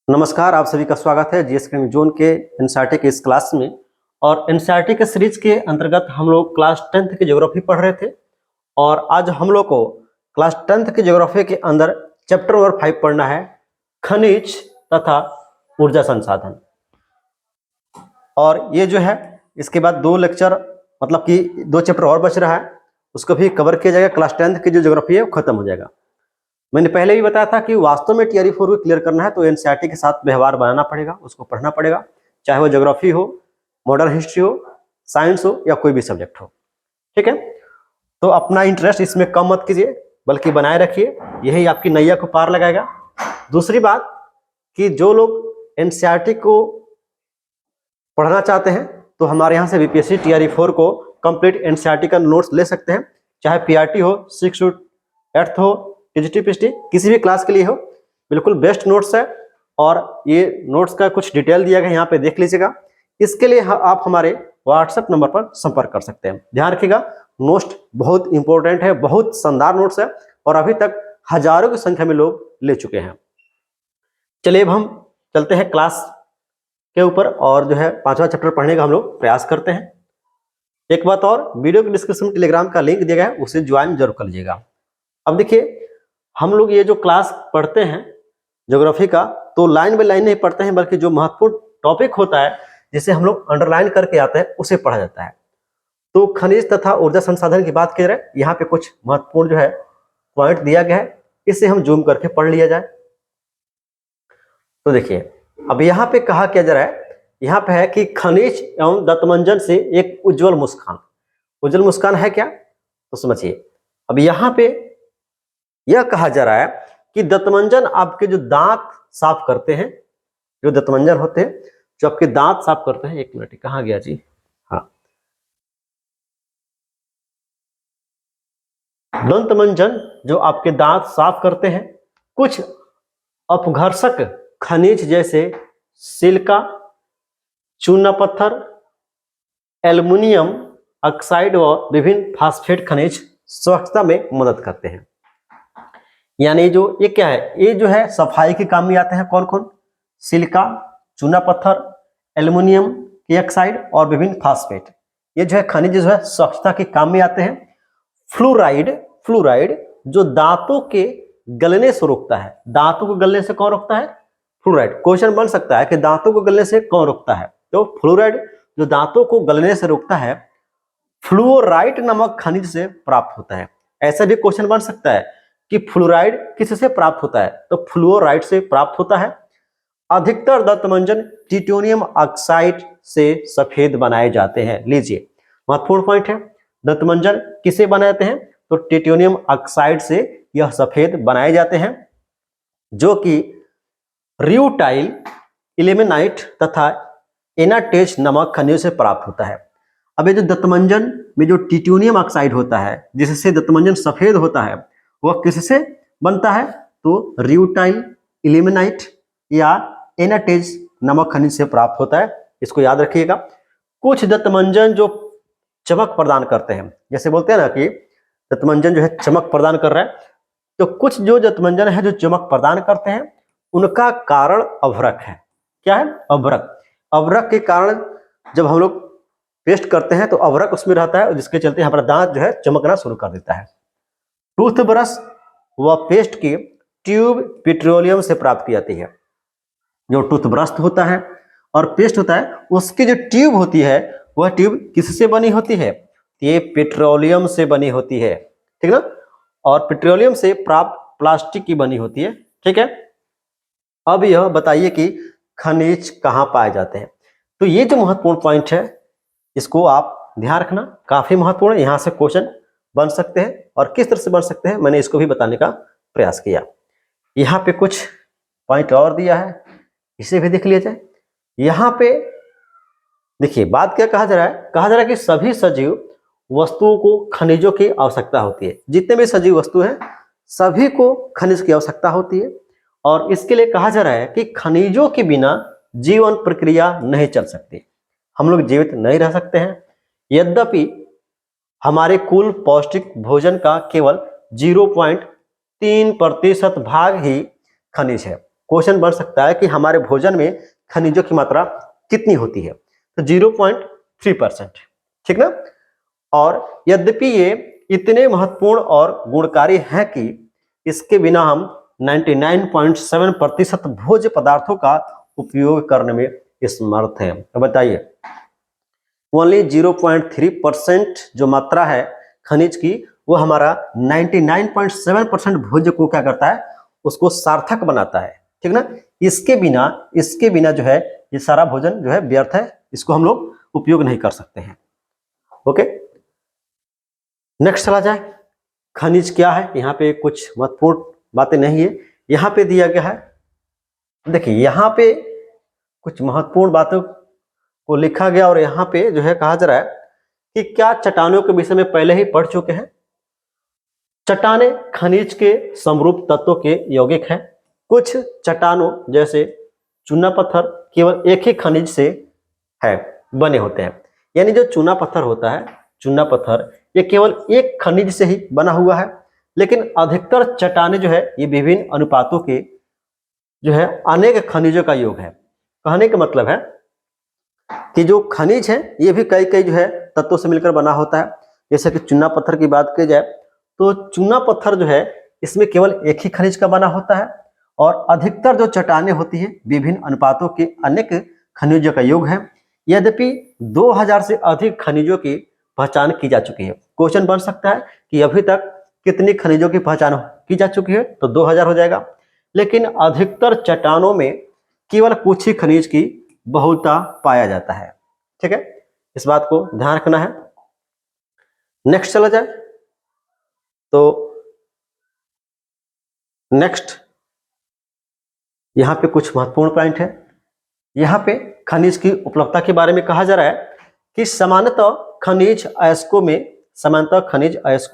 नमस्कार, आप सभी का स्वागत है जीएस क्रीम जोन के एनसीईआरटी के इस क्लास में। और एनसीईआरटी के सीरीज के अंतर्गत हम लोग क्लास 10th की ज्योग्राफी पढ़ रहे थे और आज हम लोग को क्लास 10th की ज्योग्राफी के अंदर चैप्टर नंबर 5 पढ़ना है, खनिज तथा ऊर्जा संसाधन। और ये जो है इसके बाद 2 लेक्चर मतलब कि 2 चैप्टर और बच रहा है, उसको भी कवर किया जाएगा। क्लास 10th की जो ज्योग्राफी है वो खत्म हो जाएगा। मैंने पहले भी बताया था कि वास्तव में टीआरई 4 को क्लियर करना है तो एनसीईआरटी के साथ व्यवहार बनाना पड़ेगा, उसको पढ़ना पड़ेगा, चाहे वो ज्योग्राफी हो, मॉडर्न हिस्ट्री हो, साइंस हो या कोई भी सब्जेक्ट हो। ठीक है, तो अपना इंटरेस्ट इसमें कम मत कीजिए बल्कि बनाए रखिए, यही आपकी नैया को पार लगाएगा। दूसरी बात कि जो लोग एनसीईआरटी को पढ़ना चाहते हैं तो हमारे यहाँ से बीपीएससी टीआरई 4 को कंप्लीट एनसीईआरटी का नोट्स ले सकते हैं, चाहे पीआरटी हो, 6 to 8th हो, टीजीटी पीएचडी किसी भी क्लास के लिए हो, बिल्कुल बेस्ट नोट्स है। और ये नोट्स का कुछ डिटेल दिया गया है, यहाँ पे देख लीजिएगा। इसके लिए आप हमारे व्हाट्सएप नंबर पर संपर्क कर सकते हैं। ध्यान रखिएगा, नोट्स बहुत इंपॉर्टेंट है, बहुत शानदार नोट्स है और अभी तक हजारों की संख्या में लोग ले चुके हैं। चलिए अब हम चलते हैं क्लास के ऊपर और जो है 5वां चैप्टर पढ़ने का हम लोग प्रयास करते हैं। एक बात और, वीडियो के डिस्क्रिप्शन में टेलीग्राम का लिंक दिया गया है, उसे ज्वाइन जरूर कर लीजिएगा। अब देखिए, हम लोग ये जो क्लास पढ़ते हैं ज्योग्राफी का, तो लाइन बाय लाइन नहीं पढ़ते हैं बल्कि जो महत्वपूर्ण टॉपिक होता है जिसे हम लोग अंडरलाइन करके आते हैं उसे पढ़ा जाता है। तो खनिज तथा ऊर्जा संसाधन की बात की जाए, यहाँ पे कुछ महत्वपूर्ण जो है पॉइंट दिया गया है, इसे हम जूम करके पढ़ लिया जाए। तो देखिए, अब यहाँ पे कहा क्या जा रहा है, यहाँ पे है कि खनिज एवं दत्तमंजन से एक उज्जवल मुस्कान। उज्जवल मुस्कान है क्या, तो समझिए। अब यहाँ पे यह कहा जा रहा है कि दंतमंजन आपके जो दांत साफ करते हैं, जो दंतमंजन होते हैं जो आपके दांत साफ करते हैं, एक मिनट कहाँ गया जी, हाँ, दंतमंजन जो आपके दांत साफ करते हैं, कुछ अपघर्षक खनिज जैसे सिलिका, चूना पत्थर, एल्युमिनियम ऑक्साइड व विभिन्न फास्फेट खनिज स्वच्छता में मदद करते हैं। यानी जो ये क्या है, ये जो है सफाई के काम में आते हैं। कौन कौन? सिलिका, चूना पत्थर, एल्युमिनियम की ऑक्साइड और विभिन्न फास्फेट, ये जो है खनिज जो है स्वच्छता के काम में आते हैं। फ्लोराइड, फ्लोराइड जो दांतों के गलने से रोकता है। दांतों को गलने से कौन रोकता है? फ्लोराइड। क्वेश्चन बन सकता है कि दांतों को गलने से कौन रोकता है, तो फ्लोराइड जो दांतों को गलने से रोकता है, फ्लोराइड नामक खनिज से प्राप्त होता है। ऐसा भी क्वेश्चन बन सकता है कि फ्लोराइड किससे प्राप्त होता है, तो फ्लोराइड से प्राप्त होता है। अधिकतर दंतमंजन टिटोनियम ऑक्साइड से सफेद बनाए जाते हैं। लीजिए, महत्वपूर्ण पॉइंट है, दंतमंजन किसे बनाते हैं, तो टिटोनियम ऑक्साइड से यह सफेद बनाए जाते हैं, जो कि रियूटाइल, इल्मेनाइट तथा एनाटेज नमक खनिजों से प्राप्त होता है। अब ये जो दंतमंजन में जो टिटोनियम ऑक्साइड होता है जिससे दंतमंजन सफेद होता है, वह किससे बनता है, तो रियूटाइल, इल्मेनाइट या एनाटेज नमक खनिज से प्राप्त होता है। इसको याद रखिएगा। कुछ दंतमंजन जो चमक प्रदान करते हैं, जैसे बोलते हैं ना कि दंतमंजन जो है चमक प्रदान कर रहा है, तो कुछ जो दंतमंजन है जो चमक प्रदान करते हैं उनका कारण अभ्रक है। क्या है? अभ्रक। अभ्रक के कारण जब हम लोग पेस्ट करते हैं तो अभ्रक उसमें रहता है, जिसके चलते हमारा दांत जो है चमकना शुरू कर देता है। टूथब्रश व पेस्ट की ट्यूब पेट्रोलियम से प्राप्त की जाती है। जो टूथब्रश होता है और पेस्ट होता है, उसकी जो ट्यूब होती है वह ट्यूब किससे बनी होती है, ये पेट्रोलियम से बनी होती है। ठीक ना, और पेट्रोलियम से प्राप्त प्लास्टिक की बनी होती है। ठीक है, अब यह बताइए कि खनिज कहाँ पाए जाते हैं। तो ये जो महत्वपूर्ण पॉइंट है इसको आप ध्यान रखना, काफी महत्वपूर्ण है। यहाँ से क्वेश्चन बन सकते हैं और किस तरह से बन सकते हैं मैंने इसको भी बताने का प्रयास किया। यहाँ पे कुछ पॉइंट और दिया है, इसे भी देख लिया जाए। यहाँ पे देखिए, बात क्या कहा जा रहा है, कहा जा रहा है कि सभी सजीव वस्तुओं को खनिजों की आवश्यकता होती है। जितने भी सजीव वस्तु हैं सभी को खनिज की आवश्यकता होती है और इसके लिए कहा जा रहा है कि खनिजों के बिना जीवन प्रक्रिया नहीं चल सकती, हम लोग जीवित नहीं रह सकते हैं। यद्यपि हमारे कुल पौष्टिक भोजन का केवल 0.3% भाग ही खनिज है। क्वेश्चन बन सकता है कि हमारे भोजन में खनिजों की मात्रा कितनी होती है, तो 0.3%, ठीक ना। और यद्यपि ये इतने महत्वपूर्ण और गुणकारी हैं कि इसके बिना हम 99.7% भोज्य पदार्थों का उपयोग करने में समर्थ हैं। तो बताइए, ओनली 0.3% जो मात्रा है खनिज की, वो हमारा 99.7% भोज्य को क्या करता है, उसको सार्थक बनाता है, ठीक ना। इसके बिना जो है ये सारा भोजन जो है व्यर्थ है, इसको हम लोग उपयोग नहीं कर सकते हैं। ओके, नेक्स्ट चला जाए। खनिज क्या है, यहाँ पे कुछ महत्वपूर्ण बातें नहीं है, यहाँ पे दिया गया है। देखिए यहाँ पे कुछ महत्वपूर्ण बातों को लिखा गया और यहाँ पे जो है कहा जा रहा है कि क्या चट्टानों के विषय में पहले ही पढ़ चुके हैं। चट्टाने खनिज के समरूप तत्वों के यौगिक हैं। कुछ चट्टानों जैसे चूना पत्थर केवल एक ही खनिज से है बने होते हैं, यानी जो चूना पत्थर होता है, चूना पत्थर ये केवल एक खनिज से ही बना हुआ है। लेकिन अधिकतर चट्टाने जो है ये विभिन्न अनुपातों के जो है अनेक खनिजों का योग है। कहने का मतलब है कि जो खनिज है ये भी कई कई जो है तत्वों से मिलकर बना होता है। जैसे कि चूना पत्थर की बात की जाए तो चूना पत्थर जो है इसमें केवल एक ही खनिज का बना होता है, और अधिकतर जो चट्टानें होती हैं विभिन्न अनुपातों के अनेक खनिजों का योग है। यद्यपि 2000 से अधिक खनिजों की पहचान की जा चुकी है। क्वेश्चन बन सकता है कि अभी तक कितनी खनिजों की पहचान की जा चुकी है, तो 2000 हो जाएगा। लेकिन अधिकतर चट्टानों में केवल कुछ ही खनिज की बहुलता पाया जाता है, ठीक है, इस बात को ध्यान रखना है। नेक्स्ट चला जाए तो नेक्स्ट यहाँ पे कुछ महत्वपूर्ण पॉइंट है। यहाँ पे खनिज की उपलब्धता के बारे में कहा जा रहा है कि सामान्यतः खनिज अयस्कों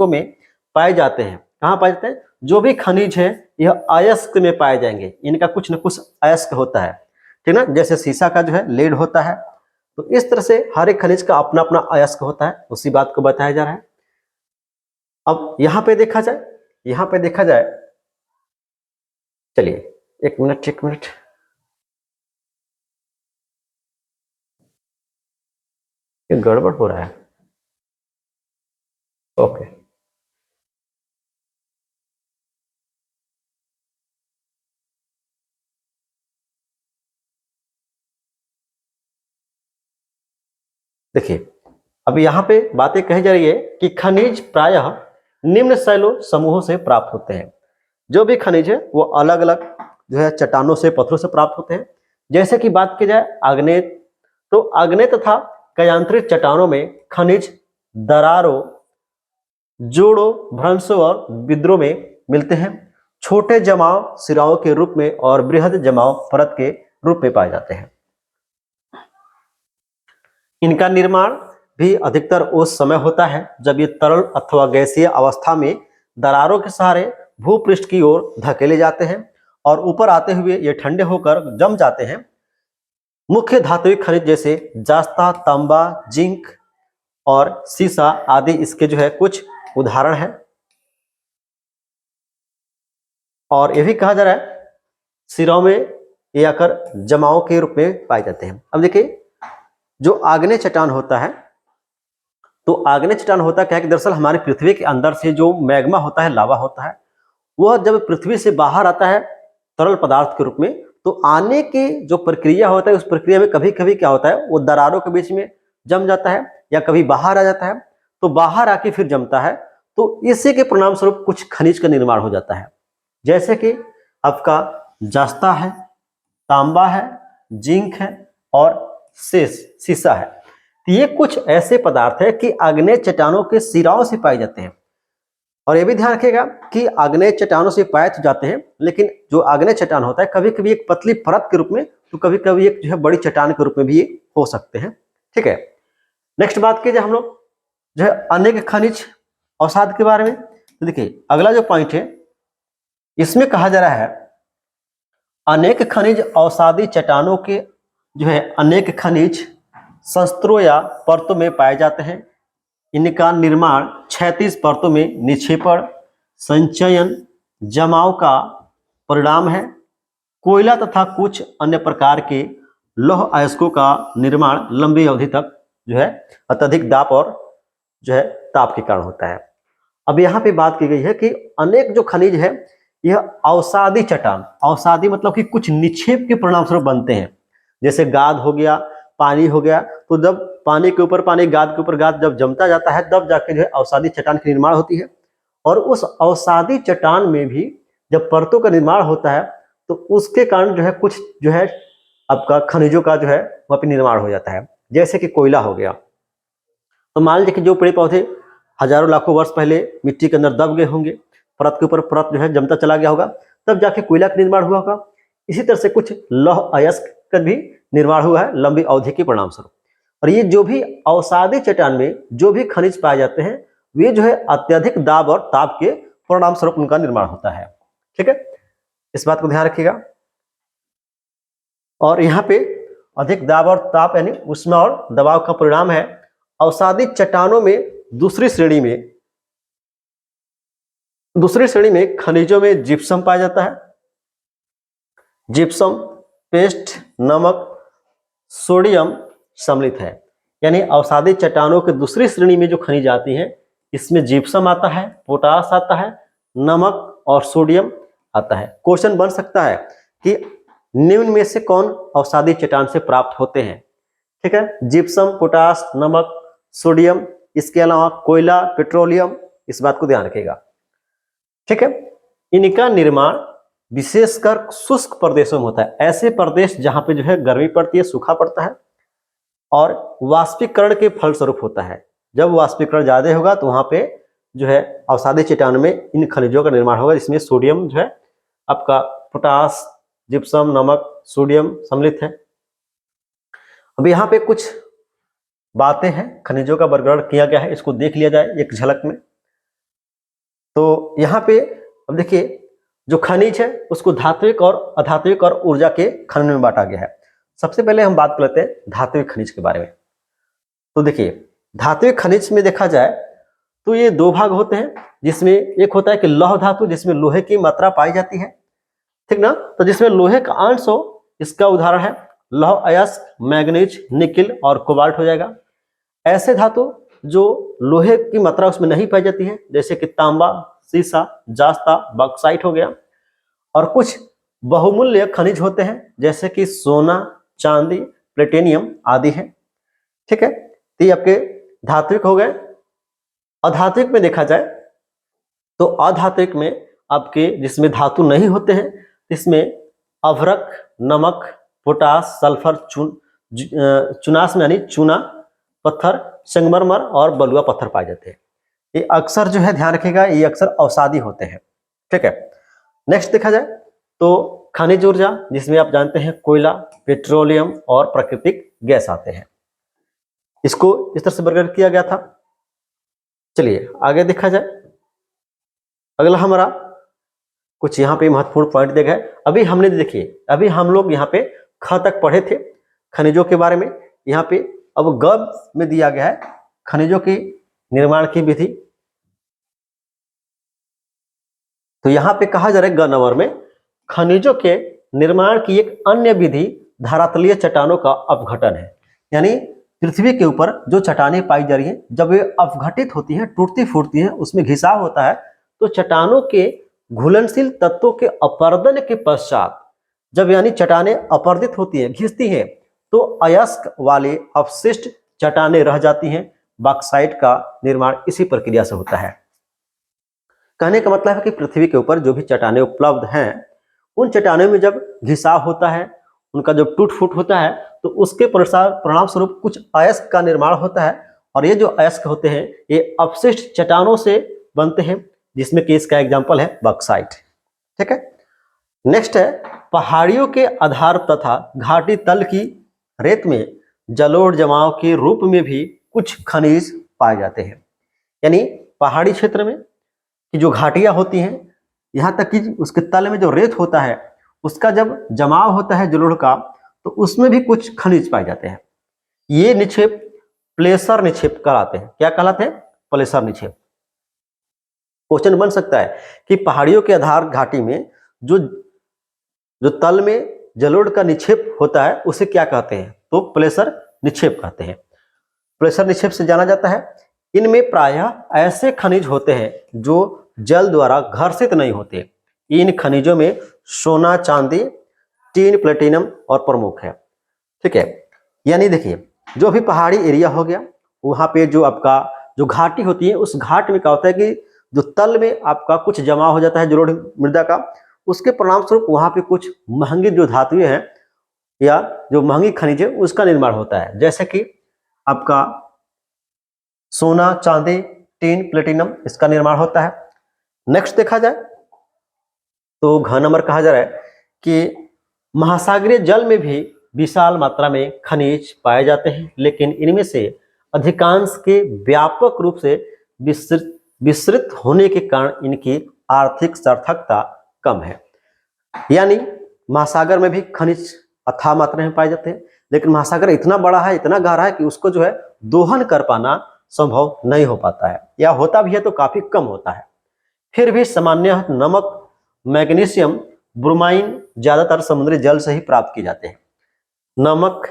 में पाए जाते हैं। कहाँ पाए जाते हैं, जो भी खनिज है यह अयस्क में पाए जाएंगे, इनका कुछ न कुछ अयस्क होता है, ठीक ना। जैसे शीशा का जो है लेड होता है, तो इस तरह से हर एक खनिज का अपना अपना अयस्क होता है, उसी बात को बताया जा रहा है। अब यहाँ पे देखा जाए, चलिए एक मिनट, ये गड़बड़ हो रहा है। ओके, देखिए अब यहाँ पे बातें कही जा रही है कि खनिज प्रायः निम्न शैलो समूहों से प्राप्त होते हैं। जो भी खनिज है वो अलग अलग जो है चट्टानों से, पत्थरों से प्राप्त होते हैं। जैसे कि बात की जाए आग्नेय, तो आग्नेय तथा कयांतरित चट्टानों में खनिज दरारों, जोड़ों, भ्रंशों और विद्रों में मिलते हैं। छोटे जमाव सिराओं के रूप में और बृहद जमाव परत के रूप में पाए जाते हैं। इनका निर्माण भी अधिकतर उस समय होता है जब ये तरल अथवा गैसीय अवस्था में दरारों के सहारे भूपृष्ठ की ओर धकेले जाते हैं और ऊपर आते हुए ये ठंडे होकर जम जाते हैं। मुख्य धात्विक खनिज जैसे जास्ता, तांबा, जिंक और सीसा आदि इसके जो है कुछ उदाहरण हैं। और ये भी कहा जा रहा है सिरों में ये आकर जमाओं के रूप में पाए जाते हैं। अब देखिए जो आग्नेय चट्टान होता है, तो आग्नेय चट्टान होता क्या है कि दरअसल हमारी पृथ्वी के अंदर से जो मैग्मा होता है, लावा होता है, वह जब पृथ्वी से बाहर आता है तरल पदार्थ के रूप में, तो आने की जो प्रक्रिया होता है उस प्रक्रिया में कभी कभी क्या होता है वो दरारों के बीच में जम जाता है या कभी बाहर आ जाता है, तो बाहर आके फिर जमता है, तो इसी के परिणाम स्वरूप कुछ खनिज का निर्माण हो जाता है। जैसे कि आपका जस्ता है, तांबा है, जिंक है और सीसा है। ये कुछ ऐसे पदार्थ है कि आग्नेय चट्टानों के सिराओं से पाए जाते हैं। और यह भी ध्यान रखिएगा कि आग्नेय चट्टानों से पाए तो जाते हैं, लेकिन जो आग्नेय चट्टान होता है कभी कभी एक पतली परत के रूप में, तो कभी कभी एक जो है बड़ी चट्टान के रूप में भी ये हो सकते हैं, ठीक है। नेक्स्ट बात कीजिए हम लोग जो है अनेक खनिज अवसाद के बारे में। तो देखिए अगला जो पॉइंट है इसमें कहा जा रहा है अनेक खनिज अवसादी चट्टानों के जो है अनेक खनिज संस्तरों या परतों में पाए जाते हैं। इनका निर्माण क्षैतिज परतों में निक्षेपण, संचयन, जमाव का परिणाम है। कोयला तथा कुछ अन्य प्रकार के लौह अयस्कों का निर्माण लंबी अवधि तक जो है अत्यधिक दाब और जो है ताप के कारण होता है। अब यहाँ पे बात की गई है कि अनेक जो खनिज है यह अवसादी चट्टान, अवसादी मतलब कि कुछ निक्षेप के परिणाम स्वरूप बनते हैं, जैसे गाद हो गया, पानी हो गया। तो जब पानी के ऊपर पानी, गाद के ऊपर गाद जब जमता जाता है तब जाके जो है अवसादी चट्टान की निर्माण होती है। और उस अवसादी चट्टान में भी जब परतों का निर्माण होता है तो उसके कारण जो है कुछ जो है आपका खनिजों का जो है वहाँ पे निर्माण हो जाता है, जैसे कि कोयला हो गया। तो मान लीजिए कि जो पेड़ पौधे हजारों लाखों वर्ष पहले मिट्टी के अंदर दब गए होंगे, परत के ऊपर परत जो है जमता चला गया होगा, तब जाके कोयला का निर्माण हुआ होगा। इसी तरह से कुछ लौह अयस्क का भी निर्माण हुआ है लंबी अवधि के परिणाम स्वरूप। और ये जो भी अवसादी चट्टान में जो भी खनिज पाए जाते हैं वे जो है अत्यधिक दाब और ताप के परिणाम स्वरूप उनका निर्माण होता है। ठीक है, इस बात को ध्यान रखिएगा। और यहाँ पे अधिक दाब और ताप यानी ऊष्मा और दबाव का परिणाम है। अवसादी चट्टानों में दूसरी श्रेणी में खनिजों में जिप्सम पाया जाता है। जिप्सम पेस्ट, नमक, सोडियम सम्मिलित है। यानी अवसादी चट्टानों की दूसरी श्रेणी में जो खनिज आती हैं इसमें जिप्सम आता है, पोटास आता है, नमक और सोडियम आता है। क्वेश्चन बन सकता है कि निम्न में से कौन अवसादी चट्टान से प्राप्त होते हैं। ठीक है, जिप्सम, पोटास, नमक, सोडियम, इसके अलावा कोयला, पेट्रोलियम, इस बात को ध्यान रखिएगा। ठीक है, इनका निर्माण विशेषकर शुष्क प्रदेशों में होता है, ऐसे प्रदेश जहां पे जो है गर्मी पड़ती है, सूखा पड़ता है, और वाष्पीकरण के फलस्वरूप होता है। जब वाष्पीकरण ज्यादा होगा तो वहां पे जो है अवसादी चट्टान में इन खनिजों का निर्माण होगा, जिसमें सोडियम जो है आपका पोटास, जिप्सम, नमक, सोडियम सम्मिलित है। अब यहाँ पे कुछ बातें हैं, खनिजों का वर्गीकरण किया गया है, इसको देख लिया जाए एक झलक में। तो यहाँ पे अब देखिए जो खनिज है उसको धात्विक और अधात्विक और ऊर्जा के खंड में बांटा गया है। सबसे पहले हम बात कर लेते हैं धात्विक खनिज के बारे में। तो देखिए धात्विक खनिज में देखा जाए तो ये दो भाग होते हैं, जिसमें एक होता है कि लौह धातु, जिसमें लोहे की मात्रा पाई जाती है, ठीक ना। तो जिसमें लोहे का अंश हो, इसका उदाहरण है लौह अयस्क, मैग्नीज, निकिल और कोबाल्ट हो जाएगा। ऐसे धातु जो लोहे की मात्रा उसमें नहीं पाई जाती है, जैसे कि तांबा, सीसा, जास्ता, बॉक्साइट हो गया। और कुछ बहुमूल्य खनिज होते हैं जैसे कि सोना, चांदी, प्लेटिनियम आदि है। ठीक है, तो ये आपके धात्विक हो गए। अधात्विक में देखा जाए तो अधात्विक में आपके जिसमें धातु नहीं होते हैं, इसमें अभ्रक, नमक, पोटास, सल्फर, चुनास में यानी चूना पत्थर, संगमरमर और बलुआ पत्थर पाए जाते हैं। ये अक्सर जो है ध्यान रखिएगा, ये अक्सर अवसादी होते हैं। ठीक है, नेक्स्ट देखा जाए तो खनिज ऊर्जा, जिसमें आप जानते हैं कोयला, पेट्रोलियम और प्राकृतिक गैस आते हैं। इसको इस तरह से वर्गीकृत किया गया था। चलिए आगे देखा जाए। अगला हमारा कुछ यहाँ पे महत्वपूर्ण पॉइंट देखा है। अभी हमने देखिए, अभी हम लोग यहाँ पे ख तक पढ़े थे खनिजों के बारे में। यहाँ पे अब ग में दिया गया है खनिजों की निर्माण की विधि। तो यहाँ पे कहा जा रहा है ग नंबर में खनिजों के निर्माण की एक अन्य विधि धरातलीय चट्टानों का अपघटन है। यानी पृथ्वी के ऊपर जो चट्टानें पाई जा रही हैं, जब वे अपघटित होती हैं, टूटती फूटती हैं, उसमें घिसाव होता है, तो चट्टानों के घुलनशील तत्वों के अपर्दन के पश्चात जब यानी चट्टानें अपर्दित होती हैं, घिसती हैं, तो अयस्क वाले अवशिष्ट चट्टानें रह जाती हैं। बॉक्साइट का निर्माण इसी प्रक्रिया से होता है। कहने का मतलब है कि पृथ्वी के ऊपर जो भी चट्टानें उपलब्ध हैं, उन चट्टानों में जब घिसाव होता है, उनका जब टूट फूट होता है, तो उसके परिणाम स्वरूप कुछ अयस्क का निर्माण होता है। और ये जो अयस्क होते हैं ये अपशिष्ट चट्टानों से बनते हैं, जिसमें कि इसका एग्जाम्पल है बॉक्साइट। ठीक है, नेक्स्ट है पहाड़ियों के आधार तथा घाटी तल की रेत में जलोढ़ जमाव के रूप में भी कुछ खनिज पाए जाते हैं। यानी पहाड़ी क्षेत्र में कि जो घाटियां होती हैं, यहाँ तक कि उसके तल में जो रेत होता है, उसका जब जमाव होता है जलोढ़ का, तो उसमें भी कुछ खनिज पाए जाते हैं। ये निक्षेप प्लेसर निक्षेप कहलाते हैं। क्या कहलाते हैं? प्लेसर निक्षेप। क्वेश्चन बन सकता है कि पहाड़ियों के आधार घाटी में जो जो तल में जलोढ़ का निक्षेप होता है उसे क्या कहते हैं? तो प्लेसर निक्षेप कहते हैं। प्लेसर निक्षेप से जाना जाता है। इनमें प्रायः ऐसे खनिज होते हैं जो जल द्वारा घर्षित नहीं होते। इन खनिजों में सोना, चांदी, टीन, प्लेटिनम और प्रमुख है। ठीक है, यानी देखिए जो भी पहाड़ी एरिया हो गया, वहां पे जो आपका जो घाटी होती है, उस घाट में क्या होता है कि जो तल में आपका कुछ जमा हो जाता है जलोढ़ मृदा का, उसके परिणाम स्वरूप वहां पे कुछ महंगी जो धातुएं हैं या जो महंगी खनिज है उसका निर्माण होता है, जैसे कि आपका सोना, चांदी, टीन, प्लेटिनम, इसका निर्माण होता है। नेक्स्ट देखा जाए तो घ नंबर कहा जा रहा है कि महासागरीय जल में भी विशाल मात्रा में खनिज पाए जाते हैं, लेकिन इनमें से अधिकांश के व्यापक रूप से विस्तृत होने के कारण इनकी आर्थिक सार्थकता कम है। यानी महासागर में भी खनिज अथाह मात्रा में पाए जाते हैं, लेकिन महासागर इतना बड़ा है, इतना गहरा है कि उसको जो है दोहन कर पाना संभव नहीं हो पाता है, या होता भी है तो काफी कम होता है। फिर भी सामान्य नमक, मैग्नीशियम, ब्रोमाइन ज्यादातर समुद्री जल से ही प्राप्त किए जाते हैं। नमक,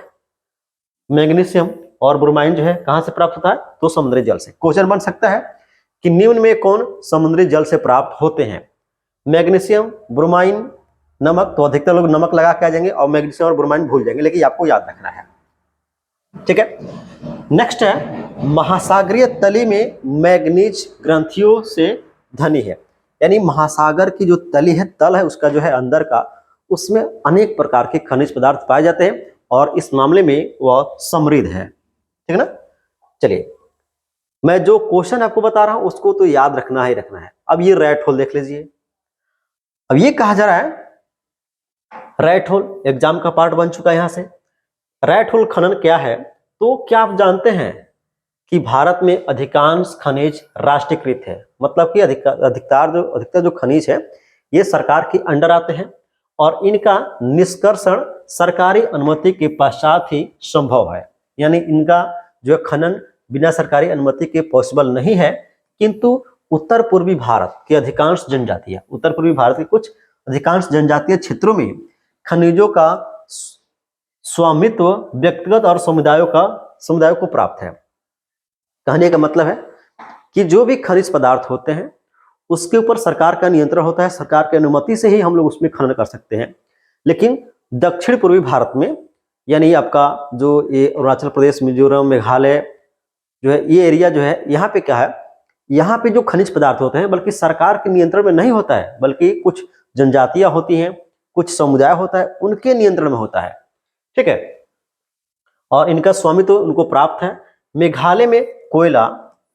मैग्नीशियम और ब्रोमाइन जो है कहां से प्राप्त होता है? तो समुद्री जल से। क्वेश्चन बन सकता है कि निम्न में कौन समुद्री जल से प्राप्त होते हैं? मैग्नीशियम, ब्रोमाइन, नमक। तो अधिकतर लोग नमक लगा के आ जाएंगे और मैग्नीशियम और ब्रोमाइन भूल जाएंगे, लेकिन आपको याद रखना है। ठीक है, नेक्स्ट है महासागरीय तली में मैग्नीज ग्रंथियों से धनी है। यानी महासागर की जो तली है, तल है उसका जो है अंदर का, उसमें अनेक प्रकार के खनिज पदार्थ पाए जाते हैं और इस मामले में वह समृद्ध है। ठीक है ना। चलिए, मैं जो क्वेश्चन आपको बता रहा हूं उसको तो याद रखना ही रखना है। अब ये रैट होल देख लीजिए। अब ये कहा जा रहा है, रैट होल एग्जाम का पार्ट बन चुका है। यहां से रैट होल खनन क्या है? तो क्या आप जानते हैं कि भारत में अधिकांश खनिज राष्ट्रीयकृत है, मतलब कि अधिकतर जो खनिज है ये सरकार के अंडर आते हैं और इनका निष्कर्षण सरकारी अनुमति के पश्चात ही संभव है। यानी इनका जो खनन बिना सरकारी अनुमति के पॉसिबल नहीं है। किंतु उत्तर पूर्वी भारत की अधिकांश जनजातियां, उत्तर पूर्वी भारत के कुछ अधिकांश जनजातीय क्षेत्रों में खनिजों का स्वामित्व व्यक्तिगत और समुदायों को प्राप्त है। कहने का मतलब है कि जो भी खनिज पदार्थ होते हैं उसके ऊपर सरकार का नियंत्रण होता है, सरकार की अनुमति से ही हम लोग उसमें खनन कर सकते हैं। लेकिन दक्षिण पूर्वी भारत में, यानी आपका जो ये अरुणाचल प्रदेश, मिजोरम, मेघालय जो है, ये एरिया जो है, यहाँ पे क्या है, यहाँ पे जो खनिज पदार्थ होते हैं बल्कि सरकार के नियंत्रण में नहीं होता है, बल्कि कुछ जनजातियां होती हैं, कुछ समुदाय होता है, उनके नियंत्रण में होता है। ठीक है, और इनका स्वामित्व तो उनको प्राप्त है। मेघालय में कोयला,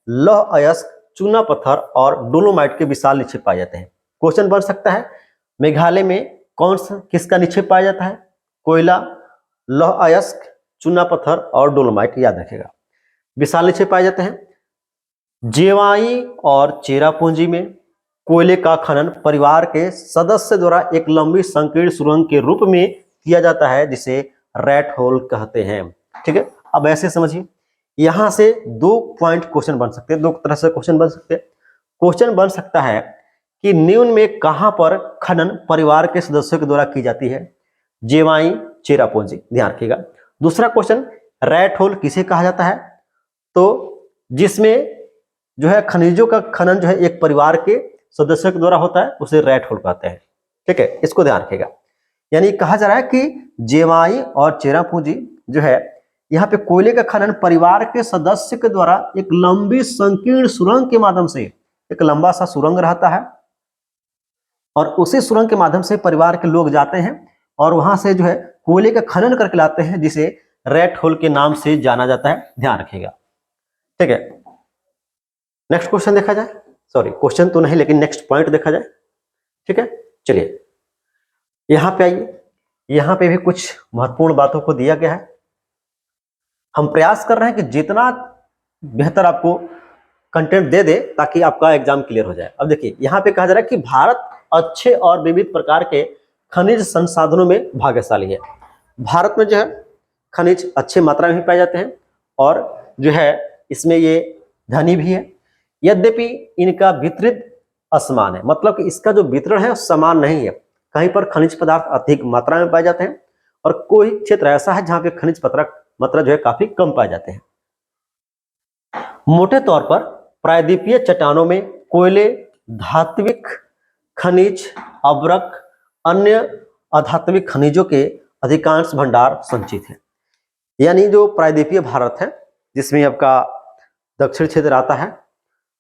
लौह अयस्क, चूना पत्थर और डोलोमाइट के विशाल निक्षेप पाए जाते हैं। क्वेश्चन बन सकता है मेघालय में किसका निक्षेप पाया जाता है? कोयला, लौह अयस्क, चूना पत्थर और डोलोमाइट, याद रखेगा, विशाल निक्षेप पाए जाते हैं। जेवाई और चेरापूंजी में कोयले का खनन परिवार के सदस्य द्वारा एक लंबी संकीर्ण सुरंग के रूप में किया जाता है, जिसे रैट होल कहते हैं। ठीक है, अब ऐसे समझिए, यहां से 2 पॉइंट क्वेश्चन बन सकते हैं, 2 तरह से क्वेश्चन बन सकते हैं। क्वेश्चन बन सकता है कि निम्न में कहां पर खनन परिवार के सदस्यों के द्वारा की जाती है? जेवाई, चेरापूंजी, ध्यान रखिएगा। दूसरा क्वेश्चन, रैट होल किसे कहा जाता है? तो जिसमें जो है खनिजों का खनन जो है एक परिवार के सदस्यों के द्वारा होता है, उसे रैट होल कहते हैं। ठीक है, इसको ध्यान रखिएगा। यानी कहा जा रहा है कि जेवाई और चेरापूंजी जो है, यहाँ पे कोयले का खनन परिवार के सदस्य के द्वारा एक लंबी संकीर्ण सुरंग के माध्यम से, एक लंबा सा सुरंग रहता है और उसी सुरंग के माध्यम से परिवार के लोग जाते हैं और वहां से जो है कोयले का खनन करके लाते हैं, जिसे रैट होल के नाम से जाना जाता है। ध्यान रखिएगा। ठीक है, नेक्स्ट क्वेश्चन देखा जाए। सॉरी, क्वेश्चन तो नहीं, लेकिन नेक्स्ट पॉइंट देखा जाए। ठीक है, चलिए यहां पे आइए। यहां पे भी कुछ महत्वपूर्ण बातों को दिया गया है। हम प्रयास कर रहे हैं कि जितना बेहतर आपको कंटेंट दे दे ताकि आपका एग्जाम क्लियर हो जाए। अब देखिए, यहाँ पे कहा जा रहा है कि भारत अच्छे और विविध प्रकार के खनिज संसाधनों में भाग्यशाली है। भारत में जो है खनिज अच्छे मात्रा में भी पाए जाते हैं और जो है इसमें ये धनी भी है। यद्यपि इनका वितरित असमान है, मतलब कि इसका जो वितरण है समान नहीं है। कहीं पर खनिज पदार्थ अधिक मात्रा में पाए जाते हैं और कोई क्षेत्र ऐसा है जहां पे खनिज मात्रा जो है काफी कम पाए जाते हैं। मोटे तौर पर प्रायद्वीपीय चट्टानों में कोयले, धात्विक खनिज, अब्रक, अन्य अधात्विक खनिजों के अधिकांश भंडार संचित हैं। यानी जो प्रायद्वीपीय भारत है जिसमें आपका दक्षिण क्षेत्र आता है,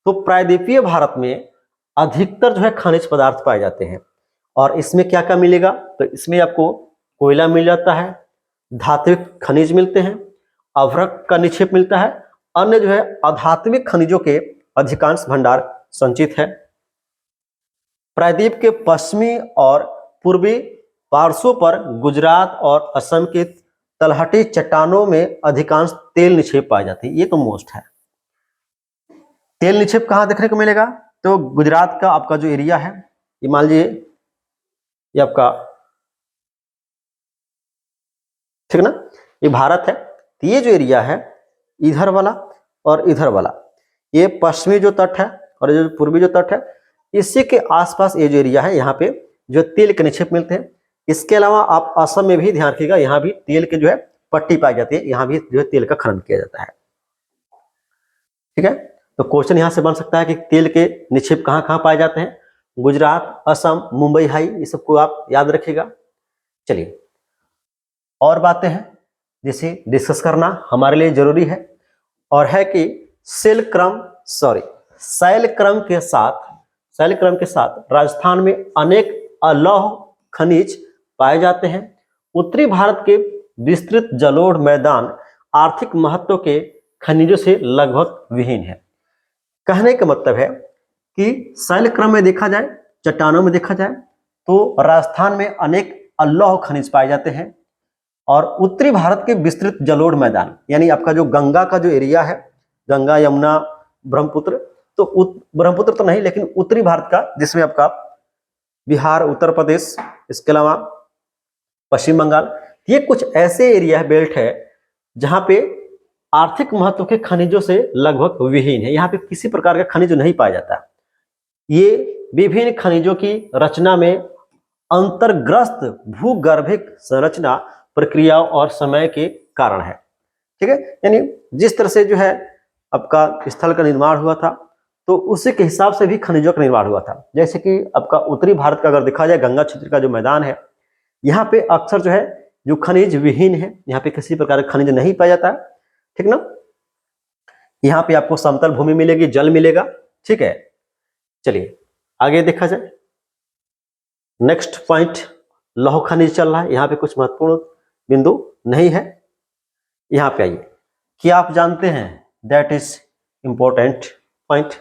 तो प्रायद्वीपीय भारत में अधिकतर जो है खनिज पदार्थ पाए जाते हैं। और इसमें क्या क्या मिलेगा, तो इसमें आपको कोयला मिल जाता है, धात्विक खनिज मिलते हैं, अभ्रक का निक्षेप मिलता है, अन्य जो है अधात्विक खनिजों के अधिकांश भंडार संचित है। प्रायद्वीप के पश्चिमी और पूर्वी पार्श्वों पर गुजरात और असम के तलहटी चट्टानों में अधिकांश तेल निक्षेप पाए जाते हैं। ये तो मोस्ट है। तेल निक्षेप कहां देखने को मिलेगा, तो गुजरात का आपका जो एरिया है, ये मान लीजिए ये आपका, ठीक ना, ये भारत है। तो ये जो एरिया है इधर वाला और इधर वाला, ये पश्चिमी जो तट है और जो पूर्वी जो तट है, इसी के आसपास ये जो एरिया है यहाँ पे जो तेल के निक्षेप मिलते हैं। इसके अलावा आप असम में भी ध्यान रखिएगा, यहाँ भी तेल के जो है पट्टी पाई जाती है, यहाँ भी जो है तेल का खनन किया जाता है। ठीक है, तो क्वेश्चन यहाँ से बन सकता है कि तेल के निक्षेप कहाँ कहाँ पाए जाते हैं, गुजरात, असम, मुंबई हाई, ये सबको आप याद रखिएगा। चलिए और बातें हैं जिसे डिस्कस करना हमारे लिए जरूरी है, और है कि शैल क्रम के साथ राजस्थान में अनेक अलौह खनिज पाए जाते हैं। उत्तरी भारत के विस्तृत जलोढ़ मैदान आर्थिक महत्व के खनिजों से लगभग विहीन है। कहने का मतलब है कि शैल क्रम में देखा जाए, चट्टानों में देखा जाए, तो राजस्थान में अनेक अलौह खनिज पाए जाते हैं। और उत्तरी भारत के विस्तृत जलोढ़ मैदान, यानी आपका जो गंगा का जो एरिया है, गंगा, यमुना, ब्रह्मपुत्र, तो ब्रह्मपुत्र तो नहीं, लेकिन उत्तरी भारत का, जिसमें आपका बिहार, उत्तर प्रदेश, इसके अलावा पश्चिम बंगाल, ये कुछ ऐसे एरिया बेल्ट है जहां पे आर्थिक महत्व के खनिजों से लगभग विहीन है। यहाँ पे किसी प्रकार का खनिज नहीं पाया जाता। ये विभिन्न खनिजों की रचना में अंतर्ग्रस्त भूगर्भिक संरचना, प्रक्रियाओं और समय के कारण है। ठीक है, यानी जिस तरह से जो है आपका स्थल का निर्माण हुआ था, तो उसी के हिसाब से भी खनिजों का निर्माण हुआ था। जैसे कि आपका उत्तरी भारत का अगर देखा जाए, गंगा क्षेत्र का जो मैदान है, यहाँ पे अक्सर जो है जो खनिज विहीन है, यहाँ पे किसी प्रकार का खनिज नहीं पाया जाता है। ठीक ना, यहाँ पे आपको समतल भूमि मिलेगी, जल मिलेगा। ठीक है, चलिए आगे देखा जाए। नेक्स्ट पॉइंट, लौह खनिज चल रहा है, यहाँ पे कुछ महत्वपूर्ण बिंदु नहीं है। यहाँ पे आइए, क्या आप जानते हैं, दैट इज इंपॉर्टेंट पॉइंट,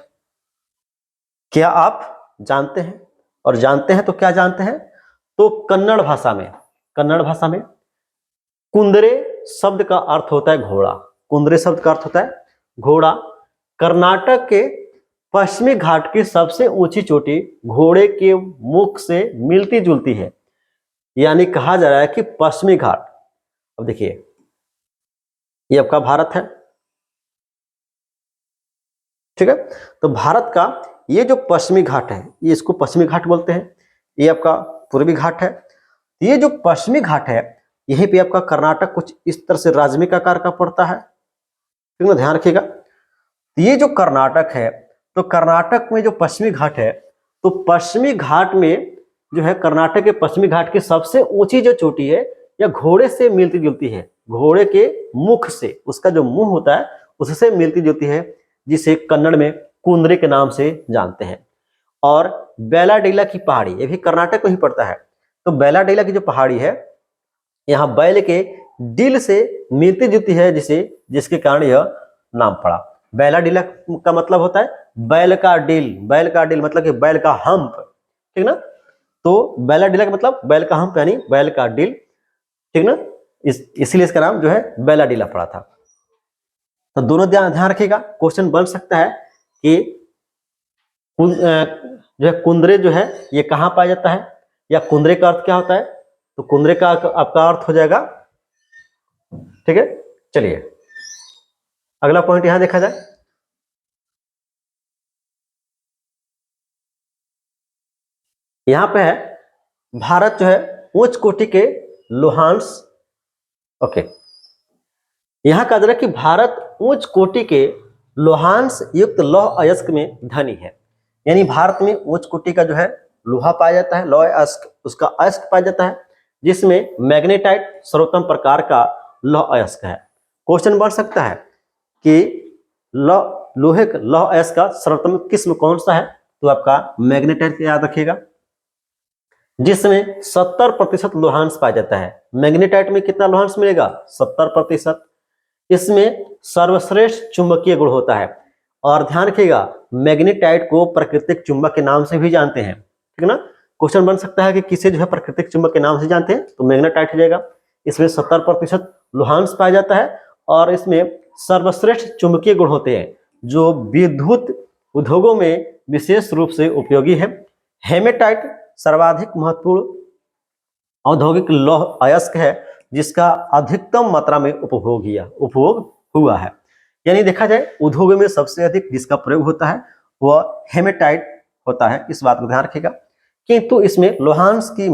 क्या आप जानते हैं, और जानते हैं तो क्या जानते हैं, तो कन्नड़ भाषा में कुंदरे शब्द का अर्थ होता है घोड़ा। कुंदरे शब्द का अर्थ होता है घोड़ा। कर्नाटक के पश्चिमी घाट की सबसे ऊंची चोटी घोड़े के मुख से मिलती जुलती है, यानी कहा जा रहा है कि पश्चिमी घाट, अब देखिए ये आपका भारत है, ठीक है, तो भारत का ये जो पश्चिमी घाट है, ये इसको पश्चिमी घाट बोलते हैं, ये आपका पूर्वी घाट है। ये जो पश्चिमी घाट है, यहीं पे आपका कर्नाटक कुछ इस तरह से राजमिक आकार का पड़ता है, ठीक है, ध्यान रखिएगा। ये जो कर्नाटक है, तो कर्नाटक में जो पश्चिमी घाट है, तो पश्चिमी घाट में जो है, कर्नाटक के पश्चिमी घाट की सबसे ऊंची जो चोटी है, यह घोड़े से मिलती जुलती है, घोड़े के मुख से, उसका जो मुंह होता है उससे मिलती जुलती है, जिसे कन्नड़ में कुंदरे के नाम से जानते हैं। और बैलाडीला की पहाड़ी, ये भी कर्नाटक में ही पड़ता है। तो बैलाडीला की जो पहाड़ी है, यहाँ बैल के डिल से मिलती जुलती है, जिसके कारण यह नाम पड़ा। बैलाडीला का मतलब होता है बैल का डिल, बैल का डिल मतलब कि बैल का हम्प, ठीक ना, तो बैलाडीला का मतलब बैल का हम्प यानी बैल का डिल, ठीक ना, इसलिए इसका नाम जो है बैलाडीला पड़ा था। तो दोनों ध्यान रखिएगा, क्वेश्चन बन सकता है कि जो है कुंदरे जो है ये कहाँ पाया जाता है, या कुंदरे का अर्थ क्या होता है, तो कुंदरे का आपका अर्थ हो जाएगा, ठीक है। चलिए अगला पॉइंट यहां देखा जाए, यहां पे है भारत जो है उच्च कोटि के लोहांस, ओके, यहां कहा जा रहा है कि भारत उच्च कोटि के लोहांस युक्त लौह अयस्क में धनी है। यानी भारत में उच्च कोटि का जो है लोहा पाया जाता है, लौह अयस्क, उसका अयस्क पाया जाता है, जिसमें मैग्नेटाइट सर्वोत्तम प्रकार का लौह अयस्क है। क्वेश्चन बढ़ सकता है कि लोहे लौह अयस्क का सर्वोत्तम किस्म कौन सा है, तो आपका मैग्नेटाइट याद रखिएगा, जिसमें 70% लोहांश पाया जाता है। मैग्नेटाइट में कितना लोहांश मिलेगा? 70%। इसमें सर्वश्रेष्ठ चुंबकीय गुण होता है। और ध्यान रखिएगा, मैग्नेटाइट को प्राकृतिक चुंबक के नाम से भी जानते हैं, ठीक है ना। क्वेश्चन बन सकता है कि किसे जो है प्राकृतिक चुंबक के नाम से जानते हैं, तो मैग्नेटाइट हो जाएगा। इसमें 70% लोहांश पाया जाता है और इसमें सर्वश्रेष्ठ चुंबकीय गुण होते हैं, जो विद्युत उद्योगों में विशेष रूप से उपयोगी है। हेमेटाइट सर्वाधिक महत्वपूर्ण औद्योगिक लौह अयस्क है, जिसका अधिकतम मात्रा में उपभोग हुआ है। यानी देखा जाए उद्योग में सबसे अधिक जिसका प्रयोग होता है वह हेमेटाइट होता है, इस बात को ध्यान रखिएगा। किंतु इसमें लोहांश की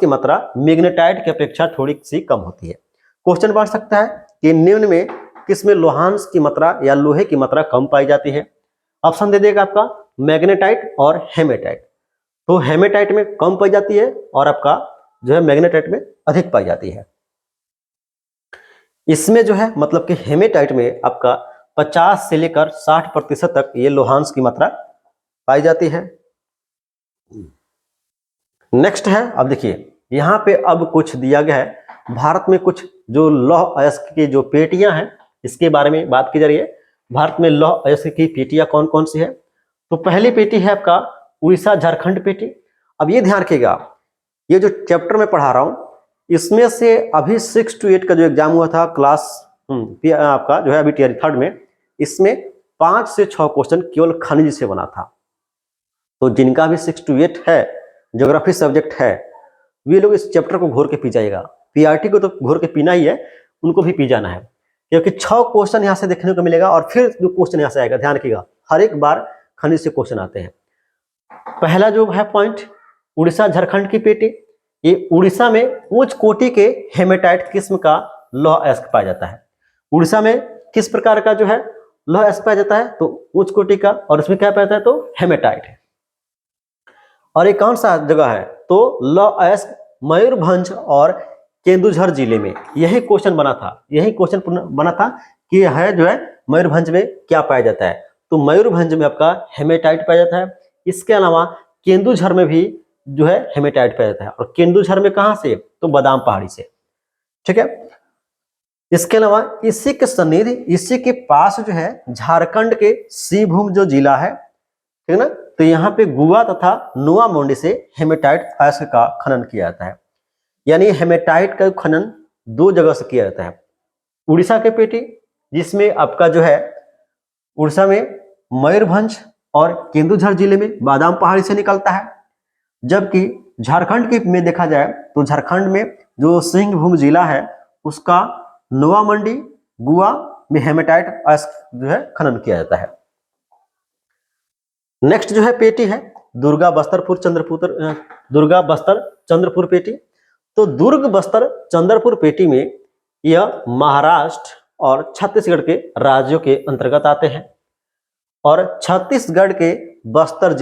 मात्रा मैग्नेटाइट की अपेक्षा थोड़ी सी कम होती है। क्वेश्चन बढ़ सकता है कि निम्न में किसमें लोहांश की मात्रा या लोहे की मात्रा कम पाई जाती है? ऑप्शन दे देगा आपका मैग्नेटाइट और हेमेटाइट। तो हेमेटाइट में कम पाई जाती है और आपका जो है मैग्नेटाइट में अधिक पाई जाती है। इसमें जो है मतलब कि हेमेटाइट में आपका 50 से लेकर 60% तक ये लोहांश की मात्रा पाई जाती है। नेक्स्ट है, अब देखिए यहाँ पे अब कुछ दिया गया है, भारत में कुछ जो लौह अयस्क की जो पेटियां हैं इसके बारे में बात की जा रही है। भारत में लौह अयस्क की पेटियां कौन कौन सी है? तो पहली पेटी है आपका उड़ीसा झारखंड पेटी। अब ये ध्यान रखिएगा, ये जो चैप्टर में पढ़ा रहा हूं इसमें से अभी 6 to 8 का जो एग्जाम हुआ था क्लास आपका जो है अभी टियर 3 में, इसमें 5 से 6 क्वेश्चन केवल खनिज से बना था। तो जिनका भी 6 to 8 है ज्योग्राफी सब्जेक्ट है, वे लोग इस चैप्टर को घोर के पी जाएगा। पीआरटी को तो घोर के पीना ही है, उनको भी पी जाना है, क्योंकि 6 क्वेश्चन यहाँ से देखने को मिलेगा और फिर जो क्वेश्चन यहाँ से आएगा, ध्यान रखिएगा हर एक बार खनिज से क्वेश्चन आते हैं। पहला जो है पॉइंट उड़ीसा झारखंड की पेटी, ये उड़ीसा में उच्च कोटि के हेमेटाइट किस्म का लौह अयस्क पाया जाता है। उड़ीसा में किस प्रकार का जो है लौह अयस्क पाया जाता है? तो उच्च कोटि का, और इसमें क्या पाया जाता है? तो हेमेटाइट है। और ये कौन सा जगह है? तो लौह अयस्क मयूरभंज और केंदुझर जिले में। यही क्वेश्चन बना था कि है जो है मयूरभंज में क्या पाया जाता है? तो मयूरभंज में आपका हेमेटाइट पाया जाता है। इसके अलावा केंदुझर में भी जो है हेमेटाइट पाया जाता है। और केंदुझर में कहां से? तो बादाम पहाड़ी से, ठीक है। इसके अलावा इसी के सनिधि, इसी के पास जो है झारखंड के सिंहभूम जो जिला है, ठीक है ना, तो यहाँ पे गुआ तथा नुआ मुंडी से हेमेटाइट अयस्क का खनन किया जाता है। यानी हेमेटाइट का खनन 2 जगह से किया जाता है। उड़ीसा के पेटी, जिसमें आपका जो है उड़ीसा में मयूरभंज और केंदुझर जिले में बादाम पहाड़ी से निकलता है, जबकि झारखंड के में देखा जाए तो झारखंड में जो सिंहभूम जिला है उसका नुआ मंडी गुआ में हेमेटाइट अयस्क जो है खनन किया जाता है। नेक्स्ट जो है पेटी है दुर्गा बस्तर चंद्रपुर पेटी। तो दुर्ग बस्तर चंद्रपुर पेटी में यह महाराष्ट्र और छत्तीसगढ़ के राज्यों के अंतर्गत आते हैं। और छत्तीसगढ़ के बस्तर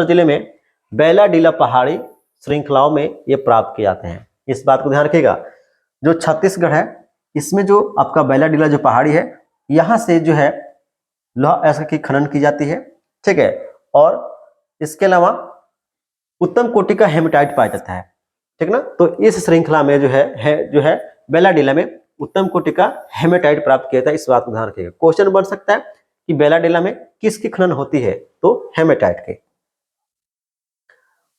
जिले में बैलाडीला पहाड़ी श्रृंखलाओं में ये प्राप्त किए जाते हैं। इस बात को ध्यान रखिएगा, जो छत्तीसगढ़ है इसमें जो आपका बैलाडीला जो पहाड़ी है, यहाँ से जो है लौह अयस्क की खनन की जाती है, ठीक है। और इसके अलावा उत्तम कोटि का हेमेटाइट पाया जाता है, ठीक ना। तो इस श्रृंखला में जो है बैलाडीला में उत्तम कोटि का हेमेटाइट प्राप्त किया था। इस बात को ध्यान रखिएगा। क्वेश्चन बन सकता है कि बैलाडीला में किसकी खनन होती है? तो हेमेटाइट के।